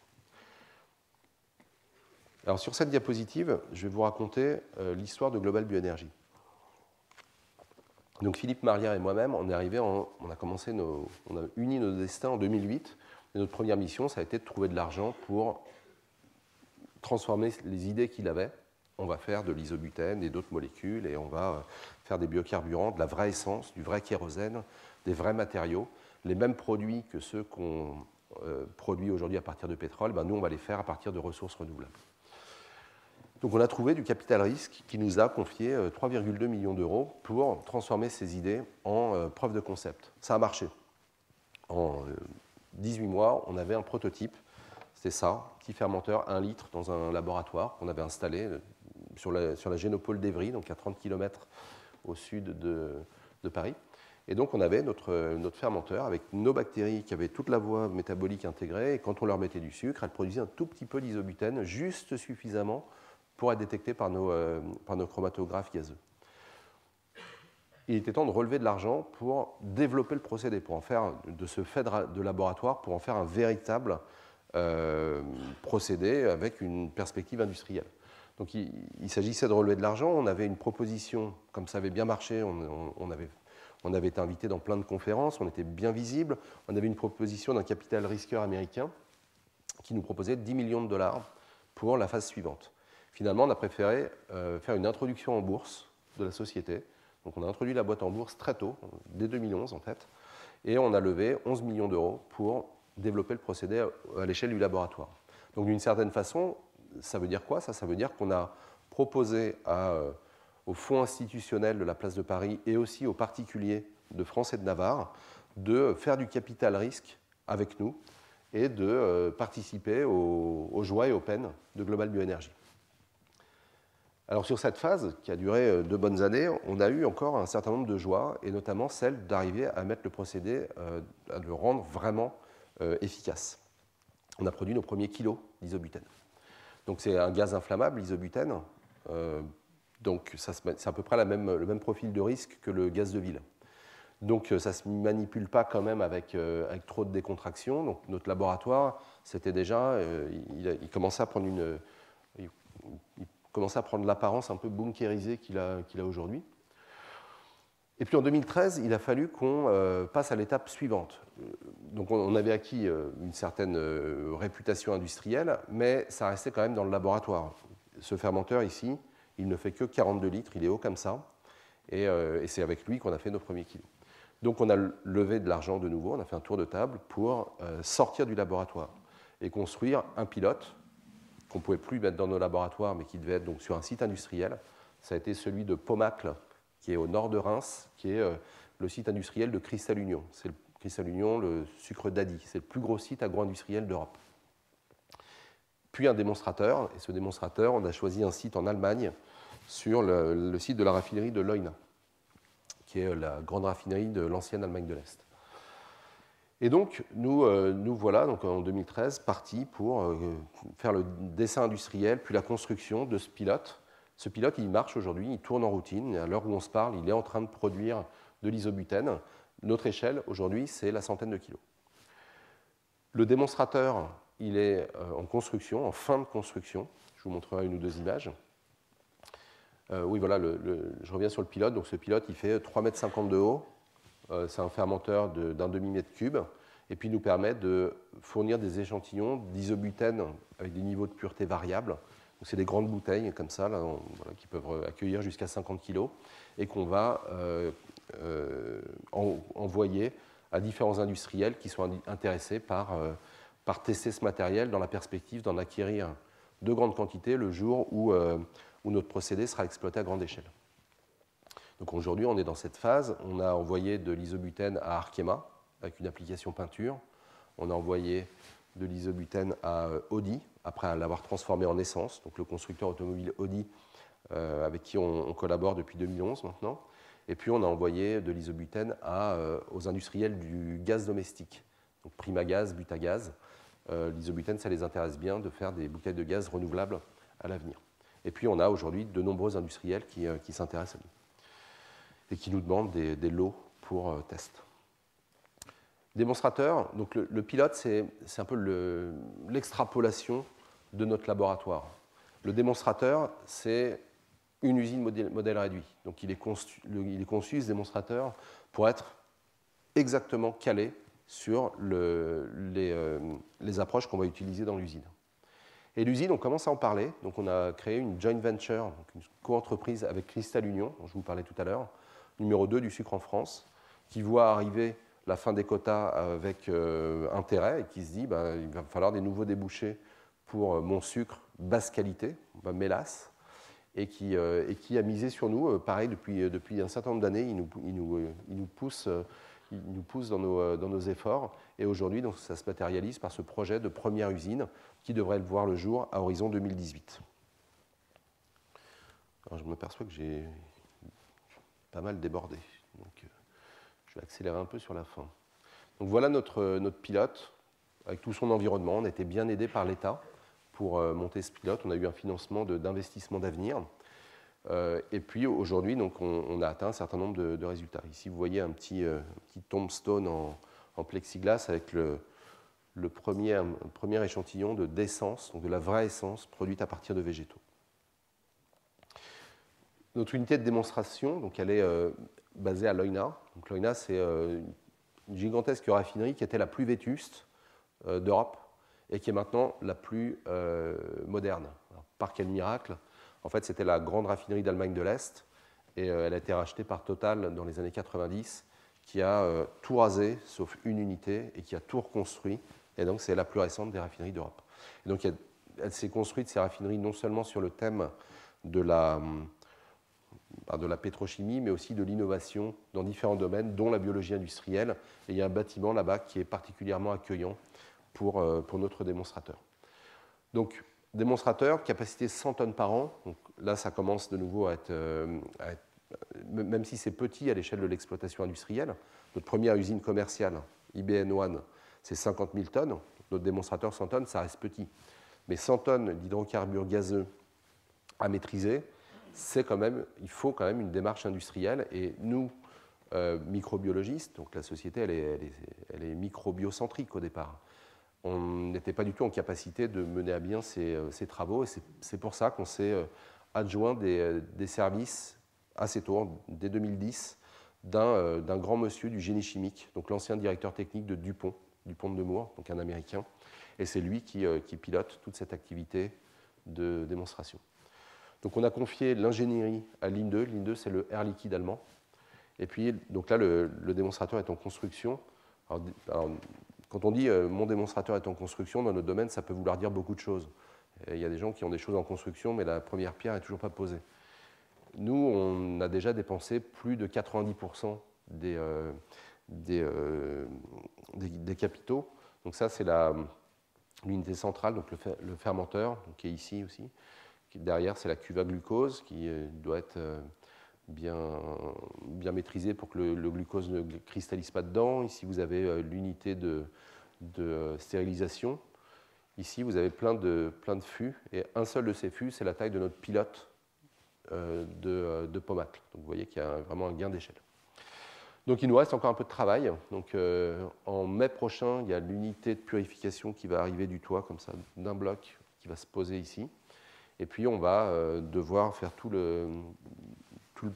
Alors sur cette diapositive, je vais vous raconter l'histoire de Global Bioénergie. Donc Philippe Marlière et moi-même, on a uni nos destins en 2008. Et notre première mission, ça a été de trouver de l'argent pour transformer les idées qu'il avait. On va faire de l'isobutène et d'autres molécules, et on va faire des biocarburants, de la vraie essence, du vrai kérosène, des vrais matériaux. Les mêmes produits que ceux qu'on produit aujourd'hui à partir de pétrole, nous, on va les faire à partir de ressources renouvelables. Donc on a trouvé du capital risque qui nous a confié 3,2 millions d'euros pour transformer ces idées en preuve de concept. Ça a marché. En 18 mois, on avait un prototype. C'était ça, petit fermenteur 1 litre dans un laboratoire qu'on avait installé sur la Génopole d'Evry, donc à 30 km au sud de Paris. Et donc on avait notre fermenteur avec nos bactéries qui avaient toute la voie métabolique intégrée, et quand on leur mettait du sucre, elles produisaient un tout petit peu d'isobutène, juste suffisamment pour être détecté par nos chromatographes gazeux. Il était temps de relever de l'argent pour développer le procédé, pour en faire de ce fait de laboratoire, pour en faire un véritable procédé avec une perspective industrielle. Donc il s'agissait de relever de l'argent. On avait une proposition, comme ça avait bien marché, on avait été invité dans plein de conférences, on était bien visible. On avait une proposition d'un capital risqueur américain qui nous proposait 10 millions de dollars pour la phase suivante. Finalement, on a préféré faire une introduction en bourse de la société. Donc on a introduit la boîte en bourse très tôt, dès 2011 en fait, et on a levé 11 millions d'euros pour développer le procédé à l'échelle du laboratoire. Donc d'une certaine façon, ça veut dire quoi? Ça veut dire qu'on a proposé au fonds institutionnel de la place de Paris et aussi aux particuliers de France et de Navarre de faire du capital risque avec nous et de participer aux joies et aux peines de Global Bioénergie. Alors sur cette phase, qui a duré 2 bonnes années, on a eu encore un certain nombre de joies, et notamment celle d'arriver à mettre le procédé, à le rendre vraiment efficace. On a produit nos premiers kilos d'isobutène. Donc c'est un gaz inflammable, l'isobutène, donc c'est à peu près le même profil de risque que le gaz de ville. Donc ça ne se manipule pas quand même avec trop de décontraction. Donc notre laboratoire, c'était déjà, il commençait à prendre l'apparence un peu bunkérisée qu'il a aujourd'hui. Et puis en 2013, il a fallu qu'on passe à l'étape suivante. Donc on avait acquis une certaine réputation industrielle, mais ça restait quand même dans le laboratoire. Ce fermenteur ici, il ne fait que 42 litres, il est haut comme ça, et c'est avec lui qu'on a fait nos premiers kilos. Donc on a levé de l'argent de nouveau, on a fait un tour de table pour sortir du laboratoire et construire un pilote qu'on ne pouvait plus mettre dans nos laboratoires, mais qui devait être donc sur un site industriel. Ça a été celui de Pomacle, qui est au nord de Reims, qui est le site industriel de Cristal Union. C'est Cristal Union, le sucre d'Adi. C'est le plus gros site agro-industriel d'Europe. Puis un démonstrateur, et ce démonstrateur, on a choisi un site en Allemagne sur le site de la raffinerie de Leuna, qui est la grande raffinerie de l'ancienne Allemagne de l'Est. Et donc, nous voilà donc en 2013 partis pour faire le dessin industriel, puis la construction de ce pilote. Ce pilote, il marche aujourd'hui, il tourne en routine. À l'heure où on se parle, il est en train de produire de l'isobutène. Notre échelle, aujourd'hui, c'est la centaine de kilos. Le démonstrateur, il est en construction, en fin de construction. Je vous montrerai une ou deux images. Oui, voilà, je reviens sur le pilote. Donc, ce pilote, il fait 3,50 m de haut. C'est un fermenteur d'un demi-mètre cube. Et puis, il nous permet de fournir des échantillons d'isobutène avec des niveaux de pureté variables. C'est des grandes bouteilles comme ça, là, voilà, qui peuvent accueillir jusqu'à 50 kg et qu'on va envoyer à différents industriels qui sont intéressés par tester ce matériel dans la perspective d'en acquérir de grandes quantités le jour où notre procédé sera exploité à grande échelle. Donc aujourd'hui, on est dans cette phase. On a envoyé de l'isobutène à Arkema avec une application peinture. On a envoyé de l'isobutène à Audi, après l'avoir transformé en essence, donc le constructeur automobile Audi, avec qui on collabore depuis 2011 maintenant. Et puis on a envoyé de l'isobutène aux industriels du gaz domestique, donc Primagaz, Butagaz. L'isobutène, ça les intéresse bien de faire des bouteilles de gaz renouvelables à l'avenir. Et puis on a aujourd'hui de nombreux industriels qui s'intéressent à nous et qui nous demandent des lots pour test. Démonstrateur, donc le pilote, c'est un peu l'extrapolation de notre laboratoire. Le démonstrateur, c'est une usine modèle réduit. Donc il est conçu, ce démonstrateur, pour être exactement calé sur les approches qu'on va utiliser dans l'usine. Et l'usine, on commence à en parler. Donc on a créé une joint venture, donc une co-entreprise avec Cristal Union, dont je vous parlais tout à l'heure, numéro 2 du sucre en France, qui voit arriver la fin des quotas avec intérêt et qui se dit il va falloir des nouveaux débouchés pour mon sucre basse qualité, mélasse, et qui a misé sur nous. Pareil, depuis un certain nombre d'années, il nous pousse dans nos efforts. Et aujourd'hui, ça se matérialise par ce projet de première usine qui devrait voir le jour à horizon 2018. Alors, je m'aperçois que j'ai pas mal débordé. Donc, je vais accélérer un peu sur la fin. Donc voilà notre pilote, avec tout son environnement. On a été bien aidé par l'État pour monter ce pilote. On a eu un financement d'investissement d'avenir. Et puis aujourd'hui, on a atteint un certain nombre de résultats. Ici, vous voyez un petit tombstone en plexiglas avec le premier échantillon d'essence, donc de la vraie essence produite à partir de végétaux. Notre unité de démonstration, donc elle est basée à Leuna. Donc Leuna, c'est une gigantesque raffinerie qui était la plus vétuste d'Europe et qui est maintenant la plus moderne. Alors, par quel miracle? En fait, c'était la grande raffinerie d'Allemagne de l'Est et elle a été rachetée par Total dans les années 90, qui a tout rasé sauf une unité et qui a tout reconstruit. Et donc, c'est la plus récente des raffineries d'Europe. Et donc, elle s'est construite, ces raffineries, non seulement sur le thème de la pétrochimie, mais aussi de l'innovation dans différents domaines, dont la biologie industrielle. Et il y a un bâtiment là-bas qui est particulièrement accueillant pour notre démonstrateur. Donc, démonstrateur, capacité 100 tonnes par an. Donc, là, ça commence de nouveau à être même si c'est petit à l'échelle de l'exploitation industrielle. Notre première usine commerciale, IBN One, c'est 50 000 tonnes. Notre démonstrateur 100 tonnes, ça reste petit. Mais 100 tonnes d'hydrocarbures gazeux à maîtriser, il faut quand même une démarche industrielle. Et nous, microbiologistes, donc la société, elle est microbiocentrique au départ. On n'était pas du tout en capacité de mener à bien ces travaux. Et c'est pour ça qu'on s'est adjoint des services assez tôt, dès 2010, d'un grand monsieur du génie chimique, donc l'ancien directeur technique de Dupont de Nemours, donc un Américain. Et c'est lui qui pilote toute cette activité de démonstration. Donc on a confié l'ingénierie à Linde. Linde, c'est le Air Liquide allemand. Et puis, donc là, le démonstrateur est en construction. Alors, quand on dit mon démonstrateur est en construction, dans notre domaine, ça peut vouloir dire beaucoup de choses. Et il y a des gens qui ont des choses en construction, mais la première pierre n'est toujours pas posée. Nous, on a déjà dépensé plus de 90% des capitaux. Donc ça, c'est l'unité centrale, donc le fermenteur, donc, qui est ici aussi. Derrière, c'est la cuve à glucose qui doit être bien maîtrisée pour que le glucose ne cristallise pas dedans. Ici, vous avez l'unité de stérilisation. Ici, vous avez plein de fûts, et un seul de ces fûts, c'est la taille de notre pilote de Pomacle. Donc vous voyez qu'il y a vraiment un gain d'échelle. Donc il nous reste encore un peu de travail. Donc, en mai prochain, il y a l'unité de purification qui va arriver du toit, comme ça, d'un bloc, qui va se poser ici. Et puis on va devoir faire tout le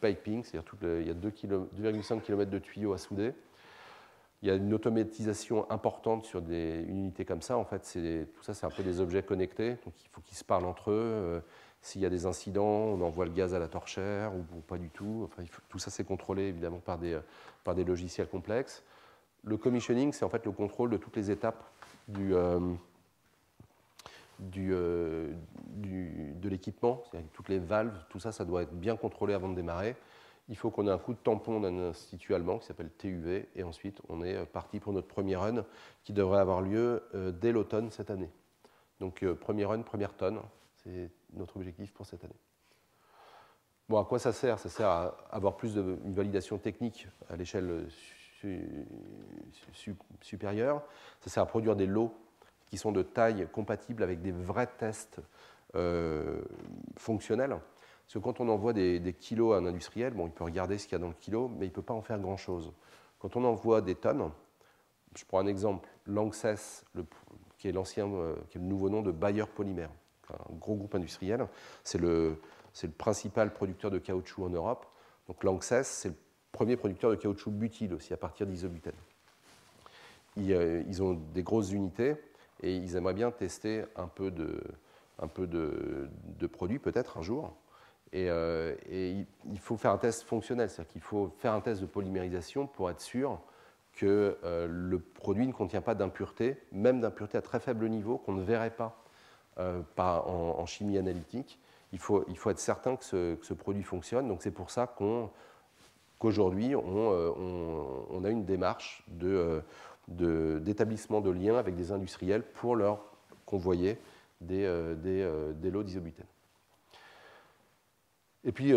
piping, c'est-à-dire il y a 2,5 km de tuyaux à souder. Il y a une automatisation importante sur une unité comme ça. En fait, tout ça, c'est un peu des objets connectés, donc il faut qu'ils se parlent entre eux. S'il y a des incidents, on envoie le gaz à la torchère ou pas du tout. Enfin, tout ça, c'est contrôlé évidemment par des logiciels complexes. Le commissioning, c'est en fait le contrôle de toutes les étapes de l'équipement, c'est-à-dire toutes les valves, tout ça, ça doit être bien contrôlé avant de démarrer. Il faut qu'on ait un coup de tampon d'un institut allemand qui s'appelle TUV, et ensuite on est parti pour notre premier run qui devrait avoir lieu dès l'automne cette année. Donc premier run, première tonne, c'est notre objectif pour cette année. Bon, à quoi ça sert? Ça sert à avoir une validation technique à l'échelle supérieure. Ça sert à produire des lots qui sont de taille compatible avec des vrais tests fonctionnels. Parce que quand on envoie des kilos à un industriel, bon, il peut regarder ce qu'il y a dans le kilo, mais il ne peut pas en faire grand-chose. Quand on envoie des tonnes, je prends un exemple, Lanxess, qui est le nouveau nom de Bayer Polymère, un gros groupe industriel, c'est le principal producteur de caoutchouc en Europe. Donc Lanxess, c'est le premier producteur de caoutchouc butyle aussi, à partir d'isobutène. Ils ont des grosses unités et ils aimeraient bien tester un peu de produits peut-être un jour. Et il faut faire un test fonctionnel, c'est-à-dire qu'il faut faire un test de polymérisation pour être sûr que le produit ne contient pas d'impuretés, même d'impuretés à très faible niveau qu'on ne verrait pas en chimie analytique. Il faut être certain que ce produit fonctionne. Donc c'est pour ça qu'aujourd'hui, on a une démarche d'établissement de liens avec des industriels pour leur convoyer des lots d'isobutène. Et puis,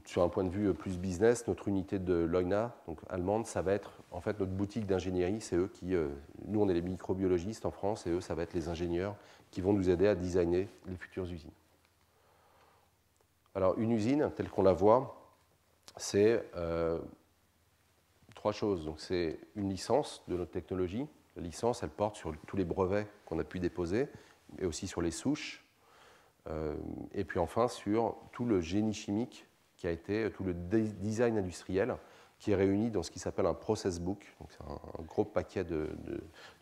sur un point de vue plus business, notre unité de Leuna, donc allemande, ça va être en fait notre boutique d'ingénierie. C'est eux qui, nous on est les microbiologistes en France, et eux ça va être les ingénieurs qui vont nous aider à designer les futures usines. Alors une usine, telle qu'on la voit, c'est trois choses. Donc c'est une licence de notre technologie. La licence, elle porte sur tous les brevets qu'on a pu déposer, mais aussi sur les souches. Et puis enfin sur tout le génie chimique qui a été, tout le design industriel qui est réuni dans ce qui s'appelle un process book. C'est un gros paquet de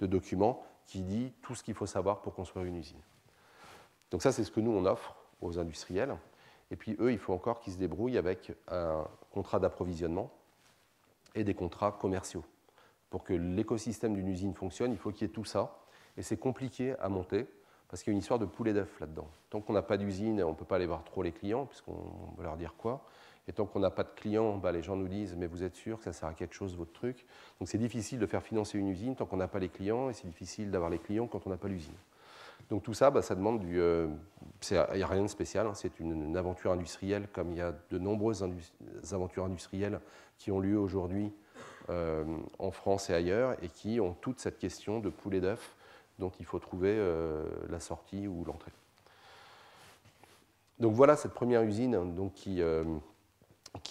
documents qui dit tout ce qu'il faut savoir pour construire une usine. Donc ça, c'est ce que nous, on offre aux industriels. Et puis eux, il faut encore qu'ils se débrouillent avec un contrat d'approvisionnement et des contrats commerciaux. Pour que l'écosystème d'une usine fonctionne, il faut qu'il y ait tout ça. Et c'est compliqué à monter, parce qu'il y a une histoire de poulet d'œuf là-dedans. Tant qu'on n'a pas d'usine, on ne peut pas aller voir trop les clients, puisqu'on va leur dire quoi. Et tant qu'on n'a pas de clients, les gens nous disent « mais vous êtes sûr que ça sert à quelque chose, votre truc ?» Donc c'est difficile de faire financer une usine tant qu'on n'a pas les clients, et c'est difficile d'avoir les clients quand on n'a pas l'usine. Donc tout ça, ça demande il n'y a rien de spécial, hein, c'est une aventure industrielle, comme il y a de nombreuses aventures industrielles qui ont lieu aujourd'hui en France et ailleurs, et qui ont toute cette question de poulet d'œuf, dont il faut trouver la sortie ou l'entrée. Donc voilà cette première usine donc, qui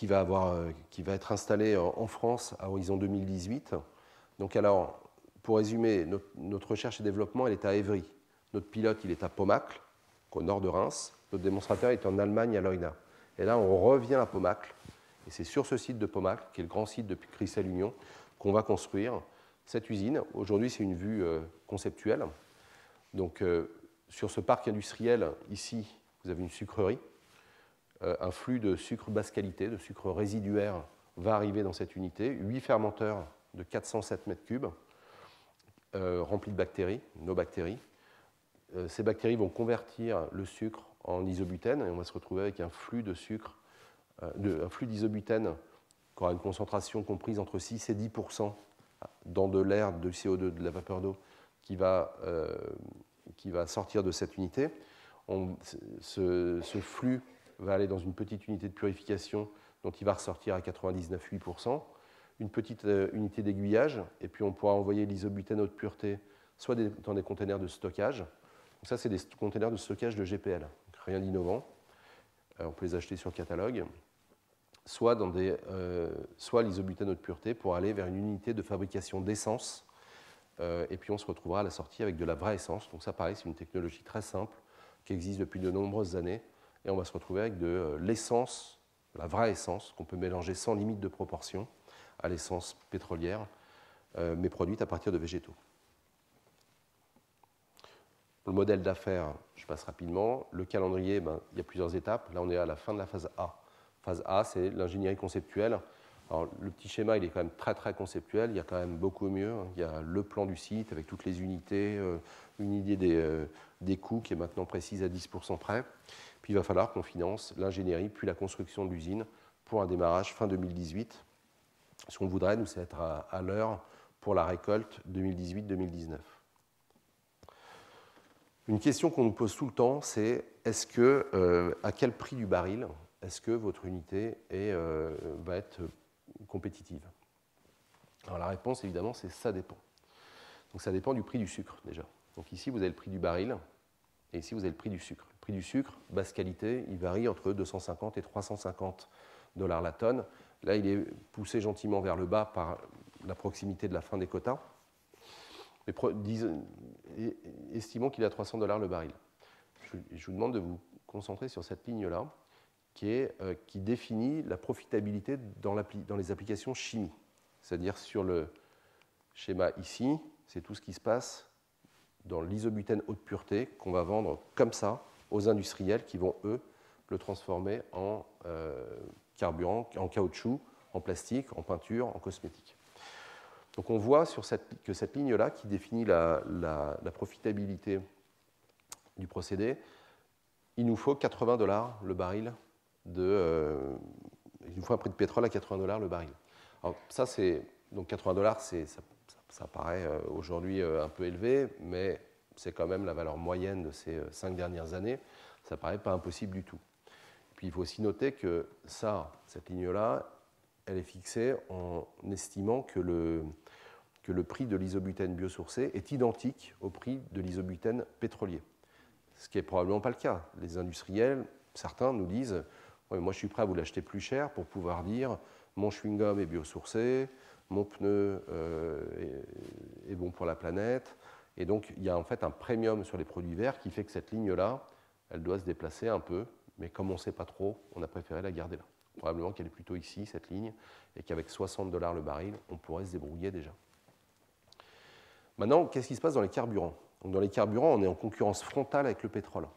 va être installée en France à horizon 2018. Donc alors, pour résumer, notre recherche et développement, elle est à Évry. Notre pilote, il est à Pomacle, au nord de Reims. Notre démonstrateur est en Allemagne, à Leuna. Et là, on revient à Pomacle. Et c'est sur ce site de Pomacle, qui est le grand site de Cristal-Union, qu'on va construire cette usine. Aujourd'hui, c'est une vue conceptuelle. Donc, sur ce parc industriel, ici, vous avez une sucrerie. Un flux de sucre basse qualité, de sucre résiduaire, va arriver dans cette unité. 8 fermenteurs de 407 mètres cubes, remplis de bactéries, nos bactéries. Ces bactéries vont convertir le sucre en isobutène, et on va se retrouver avec un flux de sucre, un flux d'isobutène qui aura une concentration comprise entre 6 et 10% dans de l'air, de CO2, de la vapeur d'eau, qui va sortir de cette unité. Ce flux va aller dans une petite unité de purification dont il va ressortir à 99,8%, une petite unité d'aiguillage, et puis on pourra envoyer l'isobutène haute pureté soit dans des containers de stockage. Donc ça, c'est des containers de stockage de GPL, donc rien d'innovant. On peut les acheter sur le catalogue. Soit l'isobutène haute pureté pour aller vers une unité de fabrication d'essence. Et puis on se retrouvera à la sortie avec de la vraie essence. Donc ça, pareil, c'est une technologie très simple qui existe depuis de nombreuses années. Et on va se retrouver avec de l'essence, la vraie essence, qu'on peut mélanger sans limite de proportion à l'essence pétrolière, mais produite à partir de végétaux. Pour le modèle d'affaires, je passe rapidement. Le calendrier, il y a plusieurs étapes. Là, on est à la fin de la phase A. Phase A, c'est l'ingénierie conceptuelle. Alors, le petit schéma, il est quand même très, très conceptuel. Il y a quand même beaucoup mieux. Il y a le plan du site avec toutes les unités, une idée des coûts qui est maintenant précise à 10% près. Puis, il va falloir qu'on finance l'ingénierie puis la construction de l'usine pour un démarrage fin 2018. Ce qu'on voudrait, nous, c'est être à l'heure pour la récolte 2018-2019. Une question qu'on nous pose tout le temps, c'est à quel prix du baril est-ce que votre unité va être compétitive? Alors la réponse, évidemment, c'est ça dépend. Donc ça dépend du prix du sucre, déjà. Donc ici, vous avez le prix du baril, et ici, vous avez le prix du sucre. Le prix du sucre, basse qualité, il varie entre 250 et 350 $ la tonne. Là, il est poussé gentiment vers le bas par la proximité de la fin des quotas. Estimons qu'il est à 300 $ le baril. Je vous demande de vous concentrer sur cette ligne-là, qui définit la profitabilité dans les applications chimie. C'est-à-dire sur le schéma ici, c'est tout ce qui se passe dans l'isobutène haute pureté qu'on va vendre comme ça aux industriels qui vont, eux, le transformer en carburant, en caoutchouc, en plastique, en peinture, en cosmétique. Donc on voit que cette ligne-là, qui définit la profitabilité du procédé, il nous faut 80 $ le baril il nous faut un prix de pétrole à 80 $ le baril. Alors ça, donc 80 $, ça paraît aujourd'hui un peu élevé, mais c'est quand même la valeur moyenne de ces 5 dernières années. Ça ne paraît pas impossible du tout. Puis il faut aussi noter que cette ligne-là, elle est fixée en estimant que le prix de l'isobutène biosourcé est identique au prix de l'isobutène pétrolier. Ce qui n'est probablement pas le cas. Les industriels, certains nous disent ouais, « moi je suis prêt à vous l'acheter plus cher pour pouvoir dire mon chewing-gum est biosourcé, mon pneu est bon pour la planète ». Et donc il y a en fait un premium sur les produits verts qui fait que cette ligne-là, elle doit se déplacer un peu, mais comme on ne sait pas trop, on a préféré la garder là. Probablement qu'elle est plutôt ici, cette ligne, et qu'avec 60 $ le baril, on pourrait se débrouiller déjà. Maintenant, qu'est-ce qui se passe dans les carburants? Donc, dans les carburants, on est en concurrence frontale avec le pétrole.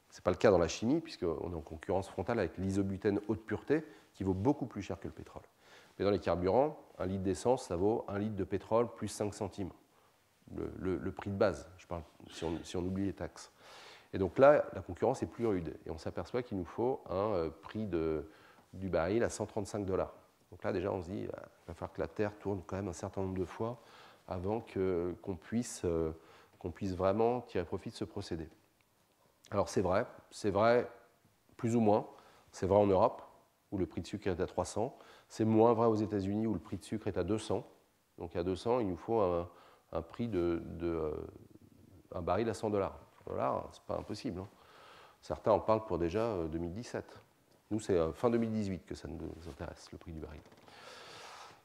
Ce n'est pas le cas dans la chimie, puisqu'on est en concurrence frontale avec l'isobutène haute pureté, qui vaut beaucoup plus cher que le pétrole. Mais dans les carburants, 1 litre d'essence, ça vaut 1 litre de pétrole plus 5 centimes. Le prix de base, je parle, si on oublie les taxes. Et donc là, la concurrence est plus rude. Et on s'aperçoit qu'il nous faut un prix du baril à 135 $. Donc là, déjà, on se dit qu'il va falloir que la Terre tourne quand même un certain nombre de fois avant qu'on puisse vraiment tirer profit de ce procédé. Alors c'est vrai plus ou moins. C'est vrai en Europe, où le prix de sucre est à 300. C'est moins vrai aux États-Unis, où le prix de sucre est à 200. Donc à 200, il nous faut un prix un baril à 100 $. Voilà, c'est pas impossible. Hein. Certains en parlent pour déjà 2017. Nous, c'est fin 2018 que ça nous intéresse, le prix du baril.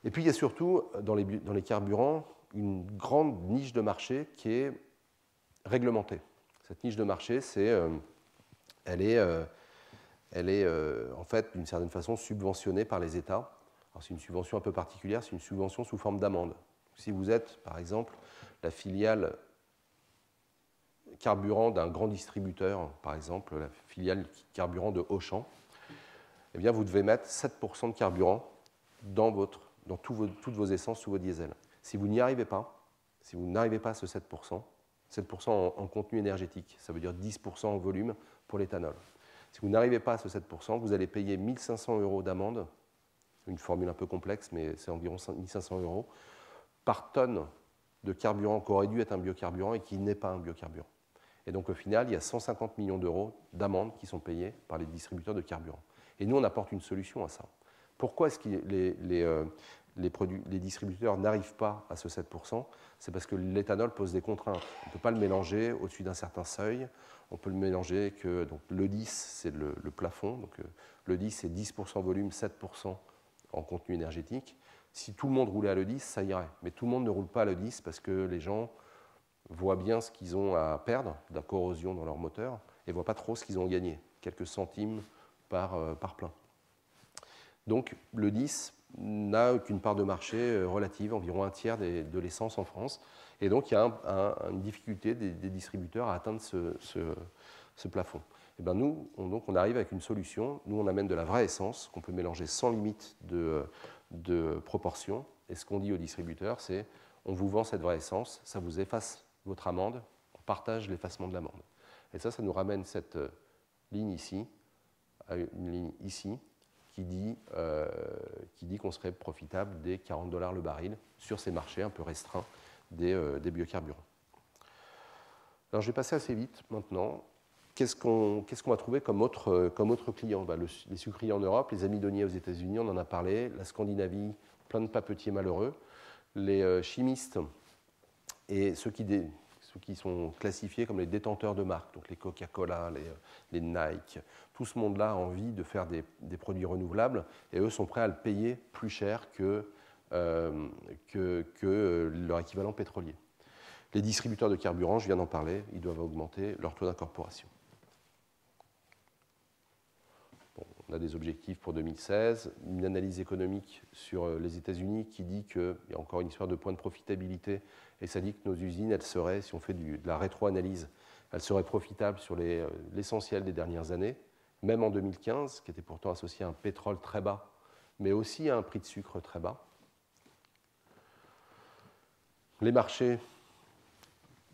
Et puis, il y a surtout, dans les carburants, une grande niche de marché qui est réglementée. Cette niche de marché, elle est en fait, d'une certaine façon, subventionnée par les États. Alors, c'est une subvention un peu particulière, c'est une subvention sous forme d'amende. Si vous êtes, par exemple, la filiale carburant d'un grand distributeur, par exemple, la filiale carburant de Auchan, eh bien, vous devez mettre 7% de carburant dans toutes vos essences, tous vos diesels. Si vous n'y arrivez pas, si vous n'arrivez pas à ce 7%, 7% en contenu énergétique, ça veut dire 10% en volume pour l'éthanol. Si vous n'arrivez pas à ce 7%, vous allez payer 1 500 € d'amende une formule un peu complexe, mais c'est environ 1 500 € par tonne de carburant qui aurait dû être un biocarburant et qui n'est pas un biocarburant. Et donc au final, il y a 150 millions d'euros d'amendes qui sont payées par les distributeurs de carburant. Et nous, on apporte une solution à ça. Pourquoi est-ce que les distributeurs n'arrivent pas à ce 7%? C'est parce que l'éthanol pose des contraintes. On ne peut pas le mélanger au-dessus d'un certain seuil. On peut le mélanger que donc, l'E10, c'est le plafond. Donc, l'E10, c'est 10% volume, 7% en contenu énergétique. Si tout le monde roulait à l'E10, ça irait. Mais tout le monde ne roule pas à l'E10 parce que les gens voient bien ce qu'ils ont à perdre de la corrosion dans leur moteur et ne voient pas trop ce qu'ils ont gagné, quelques centimes par plein. Donc le 10 n'a qu'une part de marché relative, environ un tiers de l'essence en France. Et donc il y a une difficulté des distributeurs à atteindre ce plafond. Et bien nous, on arrive avec une solution. Nous, on amène de la vraie essence qu'on peut mélanger sans limite de proportion. Et ce qu'on dit aux distributeurs, c'est on vous vend cette vraie essence, ça vous efface votre amende, on partage l'effacement de l'amende. Et ça nous ramène cette ligne ici à une ligne ici qui dit qu'on serait profitable des 40 $ le baril sur ces marchés un peu restreints des biocarburants. Alors je vais passer assez vite maintenant. Qu'est-ce qu'on va trouver comme autre client? Les sucriers en Europe, les amidonniers aux États-Unis, on en a parlé, la Scandinavie, plein de papetiers malheureux, les chimistes et ceux qui sont classifiés comme les détenteurs de marques, donc les Coca-Cola, les Nike, tout ce monde-là a envie de faire des produits renouvelables et eux sont prêts à le payer plus cher que leur équivalent pétrolier. Les distributeurs de carburant, je viens d'en parler, ils doivent augmenter leur taux d'incorporation. Bon, on a des objectifs pour 2016, une analyse économique sur les États-Unis qui dit qu'il y a encore une histoire de points de profitabilité et ça dit que nos usines, elles seraient, si on fait de la rétro-analyse, elles seraient profitables sur l'essentiel des dernières années, même en 2015, qui était pourtant associé à un pétrole très bas, mais aussi à un prix de sucre très bas. Les marchés,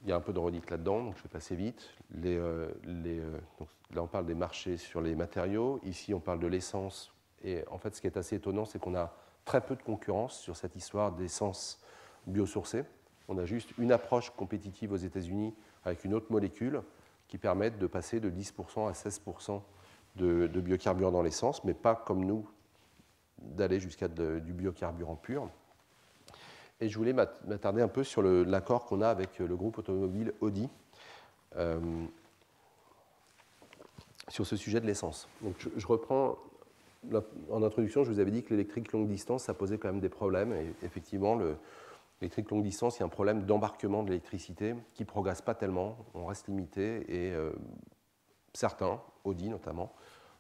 il y a un peu de redite là-dedans, donc je vais passer vite. Donc là, on parle des marchés sur les matériaux. Ici, on parle de l'essence. Et en fait, ce qui est assez étonnant, c'est qu'on a très peu de concurrence sur cette histoire d'essence biosourcée. On a juste une approche compétitive aux États-Unis avec une autre molécule qui permettent de passer de 10% à 16% de biocarburant dans l'essence, mais pas comme nous d'aller jusqu'à du biocarburant pur. Et je voulais m'attarder un peu sur l'accord qu'on a avec le groupe automobile Audi sur ce sujet de l'essence. Donc je reprends, en introduction, je vous avais dit que l'électrique longue distance, ça posait quand même des problèmes. Et effectivement, l'électrique longue distance, il y a un problème d'embarquement de l'électricité qui ne progresse pas tellement, on reste limité. Et certains, Audi notamment,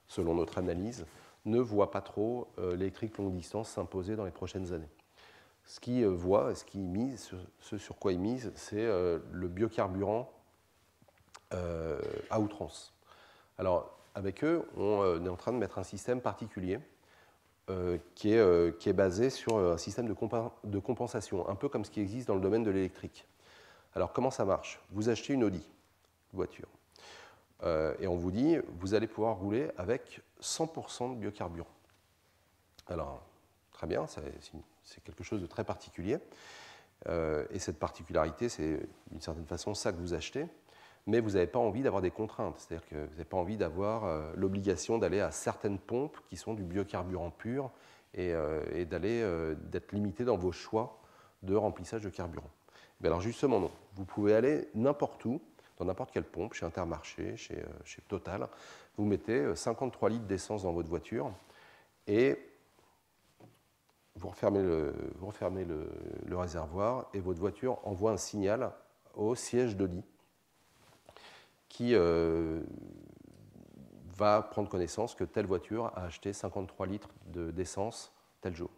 selon notre analyse, ne voient pas trop l'électrique longue distance s'imposer dans les prochaines années. Ce qu'ils voient, ce sur quoi ils misent, c'est le biocarburant à outrance. Alors, avec eux, on est en train de mettre un système particulier qui est basé sur un système de compensation, un peu comme ce qui existe dans le domaine de l'électrique. Alors, comment ça marche? Vous achetez une Audi voiture et on vous dit, vous allez pouvoir rouler avec 100% de biocarburant. Alors, très bien, c'est quelque chose de très particulier. Et cette particularité, c'est d'une certaine façon ça que vous achetez, mais vous n'avez pas envie d'avoir des contraintes. C'est-à-dire que vous n'avez pas envie d'avoir l'obligation d'aller à certaines pompes qui sont du biocarburant pur et d'être limité dans vos choix de remplissage de carburant. Mais alors justement, non. Vous pouvez aller n'importe où, dans n'importe quelle pompe, chez Intermarché, chez Total. Vous mettez 53 litres d'essence dans votre voiture et vous refermez le réservoir et votre voiture envoie un signal au siège d'Audi qui va prendre connaissance que telle voiture a acheté 53 litres d'essence tel jour.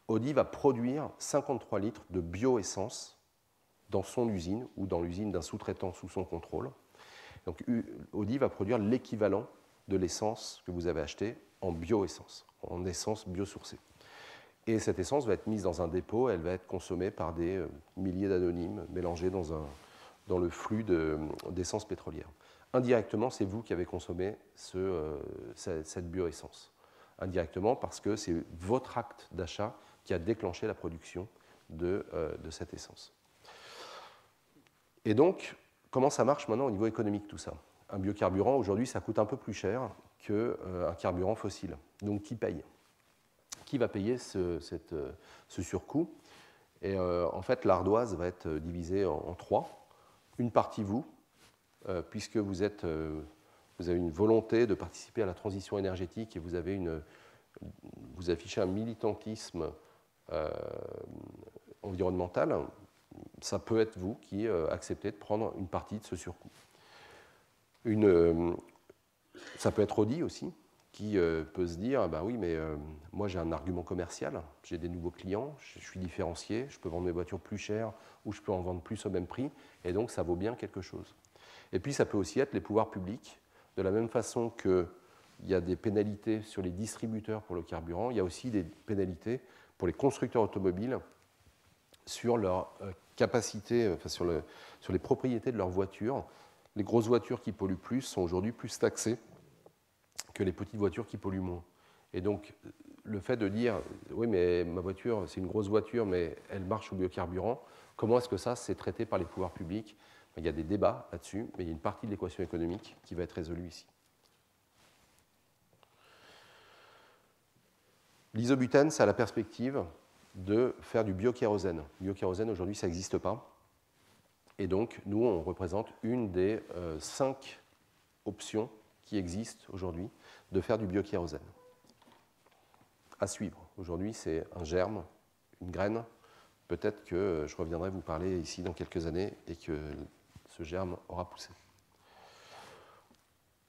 Audi va produire 53 litres de bioessence dans son usine ou dans l'usine d'un sous-traitant sous son contrôle. Donc Audi va produire l'équivalent de l'essence que vous avez achetée en bioessence, en essence biosourcée. Et cette essence va être mise dans un dépôt, elle va être consommée par des milliers d'anonymes mélangés dans le flux d'essence pétrolière. Indirectement, c'est vous qui avez consommé cette bioessence. indirectement parce que c'est votre acte d'achat qui a déclenché la production de cette essence. Et donc, comment ça marche maintenant au niveau économique tout ça? Un biocarburant, aujourd'hui, ça coûte un peu plus cher qu'un carburant fossile. Donc, qui paye? Qui va payer ce surcoût? Et en fait, l'ardoise va être divisée en trois. Une partie vous, puisque vous avez une volonté de participer à la transition énergétique et vous affichez un militantisme environnemental, ça peut être vous qui acceptez de prendre une partie de ce surcoût. Ça peut être Audi aussi, qui peut se dire, bah oui, mais moi j'ai un argument commercial, j'ai des nouveaux clients, je suis différencié, je peux vendre mes voitures plus chères ou je peux en vendre plus au même prix, et donc ça vaut bien quelque chose. Et puis ça peut aussi être les pouvoirs publics, de la même façon qu'il y a des pénalités sur les distributeurs pour le carburant, il y a aussi des pénalités pour les constructeurs automobiles sur leur capacité, enfin sur les propriétés de leurs voitures. Les grosses voitures qui polluent plus sont aujourd'hui plus taxées que les petites voitures qui polluent moins. Et donc, le fait de dire, oui, mais ma voiture, c'est une grosse voiture, mais elle marche au biocarburant, comment est-ce que ça, c'est traité par les pouvoirs publics? Il y a des débats là-dessus, mais il y a une partie de l'équation économique qui va être résolue ici. L'isobutène, ça a la perspective de faire du biokérosène. Le biokérosène, aujourd'hui, ça n'existe pas. Et donc, nous, on représente une des 5 options qui existent aujourd'hui de faire du biokérosène. À suivre. Aujourd'hui, c'est un germe, une graine. Peut-être que je reviendrai vous parler ici dans quelques années et que ce germe aura poussé.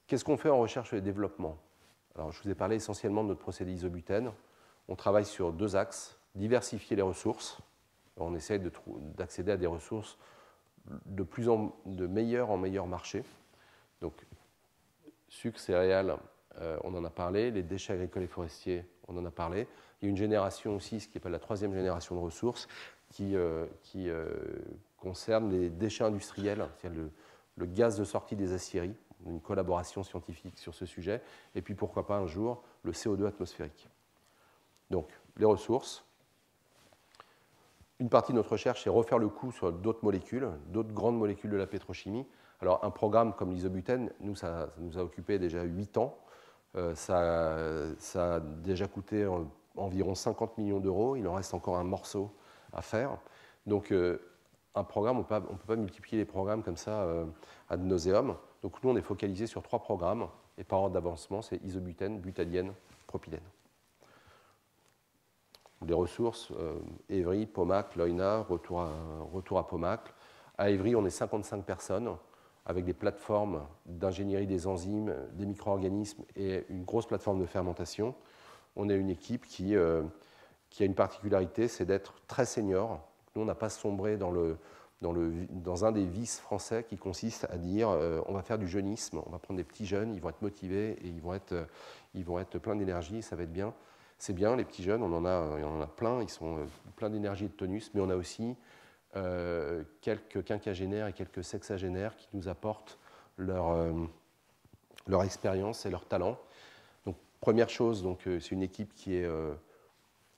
Qu'est-ce qu'on fait en recherche et développement? Alors, je vous ai parlé essentiellement de notre procédé isobutène. On travaille sur 2 axes. Diversifier les ressources. On essaie d'accéder à des ressources de meilleur en meilleur marché. Donc, sucre, céréales, on en a parlé. Les déchets agricoles et forestiers, on en a parlé. Il y a une génération aussi, ce qui est la 3e génération de ressources, qui concerne les déchets industriels, c'est-à-dire le gaz de sortie des aciéries, une collaboration scientifique sur ce sujet, et puis pourquoi pas un jour le CO2 atmosphérique. Donc, les ressources. Une partie de notre recherche, c'est refaire le coup sur d'autres molécules, d'autres grandes molécules de la pétrochimie. Alors, un programme comme l'isobutène, nous, ça nous a occupé déjà 8 ans. Ça a déjà coûté environ 50 millions d'euros. Il en reste encore un morceau à faire. Donc, un programme, on ne peut pas multiplier les programmes comme ça ad nauseam. Donc, nous, on est focalisé sur 3 programmes. Et par ordre d'avancement, c'est isobutène, butadiène, propylène. Les ressources, Évry, Paumacle, Leuna, retour à Paumacle. À Évry, on est 55 personnes avec des plateformes d'ingénierie des enzymes, des micro-organismes et une grosse plateforme de fermentation. On est une équipe qui a une particularité, c'est d'être très senior. Nous, on n'a pas sombré dans un des vices français qui consiste à dire on va faire du jeunisme, on va prendre des petits jeunes, ils vont être motivés et ils vont être pleins d'énergie, ça va être bien. C'est bien, les petits jeunes, on en a plein, ils sont pleins d'énergie et de tonus, mais on a aussi quelques quinquagénaires et quelques sexagénaires qui nous apportent leur expérience et leur talent. Donc, première chose, c'est une équipe qui est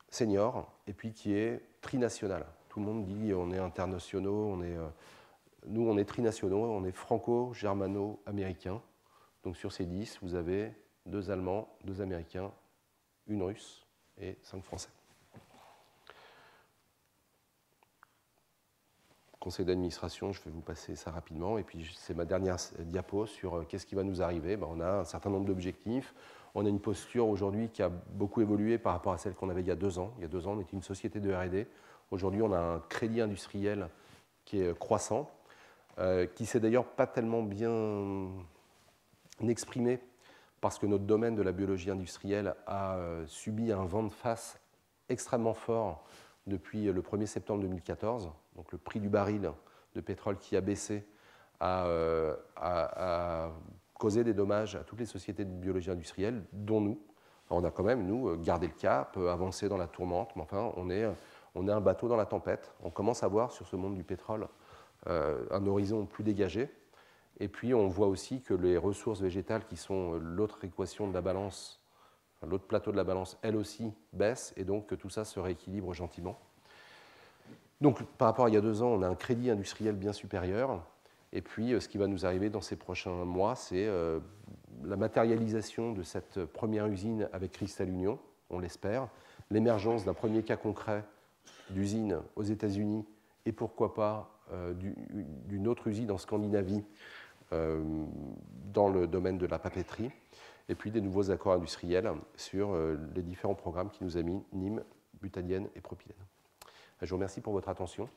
senior et puis qui est trinationale. Tout le monde dit on est internationaux, nous on est trinationaux, on est franco-germano-américains. Donc sur ces 10, vous avez 2 Allemands, 2 Américains, 1 Russe et 5 Français. Conseil d'administration, je vais vous passer ça rapidement. Et puis c'est ma dernière diapo sur qu'est-ce qui va nous arriver. On a un certain nombre d'objectifs. On a une posture aujourd'hui qui a beaucoup évolué par rapport à celle qu'on avait il y a 2 ans. Il y a 2 ans, on était une société de R&D. Aujourd'hui, on a un crédit industriel qui est croissant, qui s'est d'ailleurs pas tellement bien exprimé parce que notre domaine de la biologie industrielle a subi un vent de face extrêmement fort depuis le 1er septembre 2014. Donc le prix du baril de pétrole qui a baissé a causé des dommages à toutes les sociétés de biologie industrielle, dont nous. Alors on a quand même, nous, gardé le cap, avancé dans la tourmente, mais enfin, on est un bateau dans la tempête. On commence à voir sur ce monde du pétrole un horizon plus dégagé. Et puis, on voit aussi que les ressources végétales, qui sont l'autre équation de la balance L'autre plateau de la balance, elle aussi, baisse, et donc que tout ça se rééquilibre gentiment. Donc, par rapport à il y a 2 ans, on a un crédit industriel bien supérieur. Et puis, ce qui va nous arriver dans ces prochains mois, c'est la matérialisation de cette première usine avec Crystal Union, on l'espère, l'émergence d'un premier cas concret d'usine aux États-Unis et pourquoi pas d'une autre usine en Scandinavie dans le domaine de la papeterie, et puis des nouveaux accords industriels sur les différents programmes qui nous animent, butadiène et propylène. Je vous remercie pour votre attention.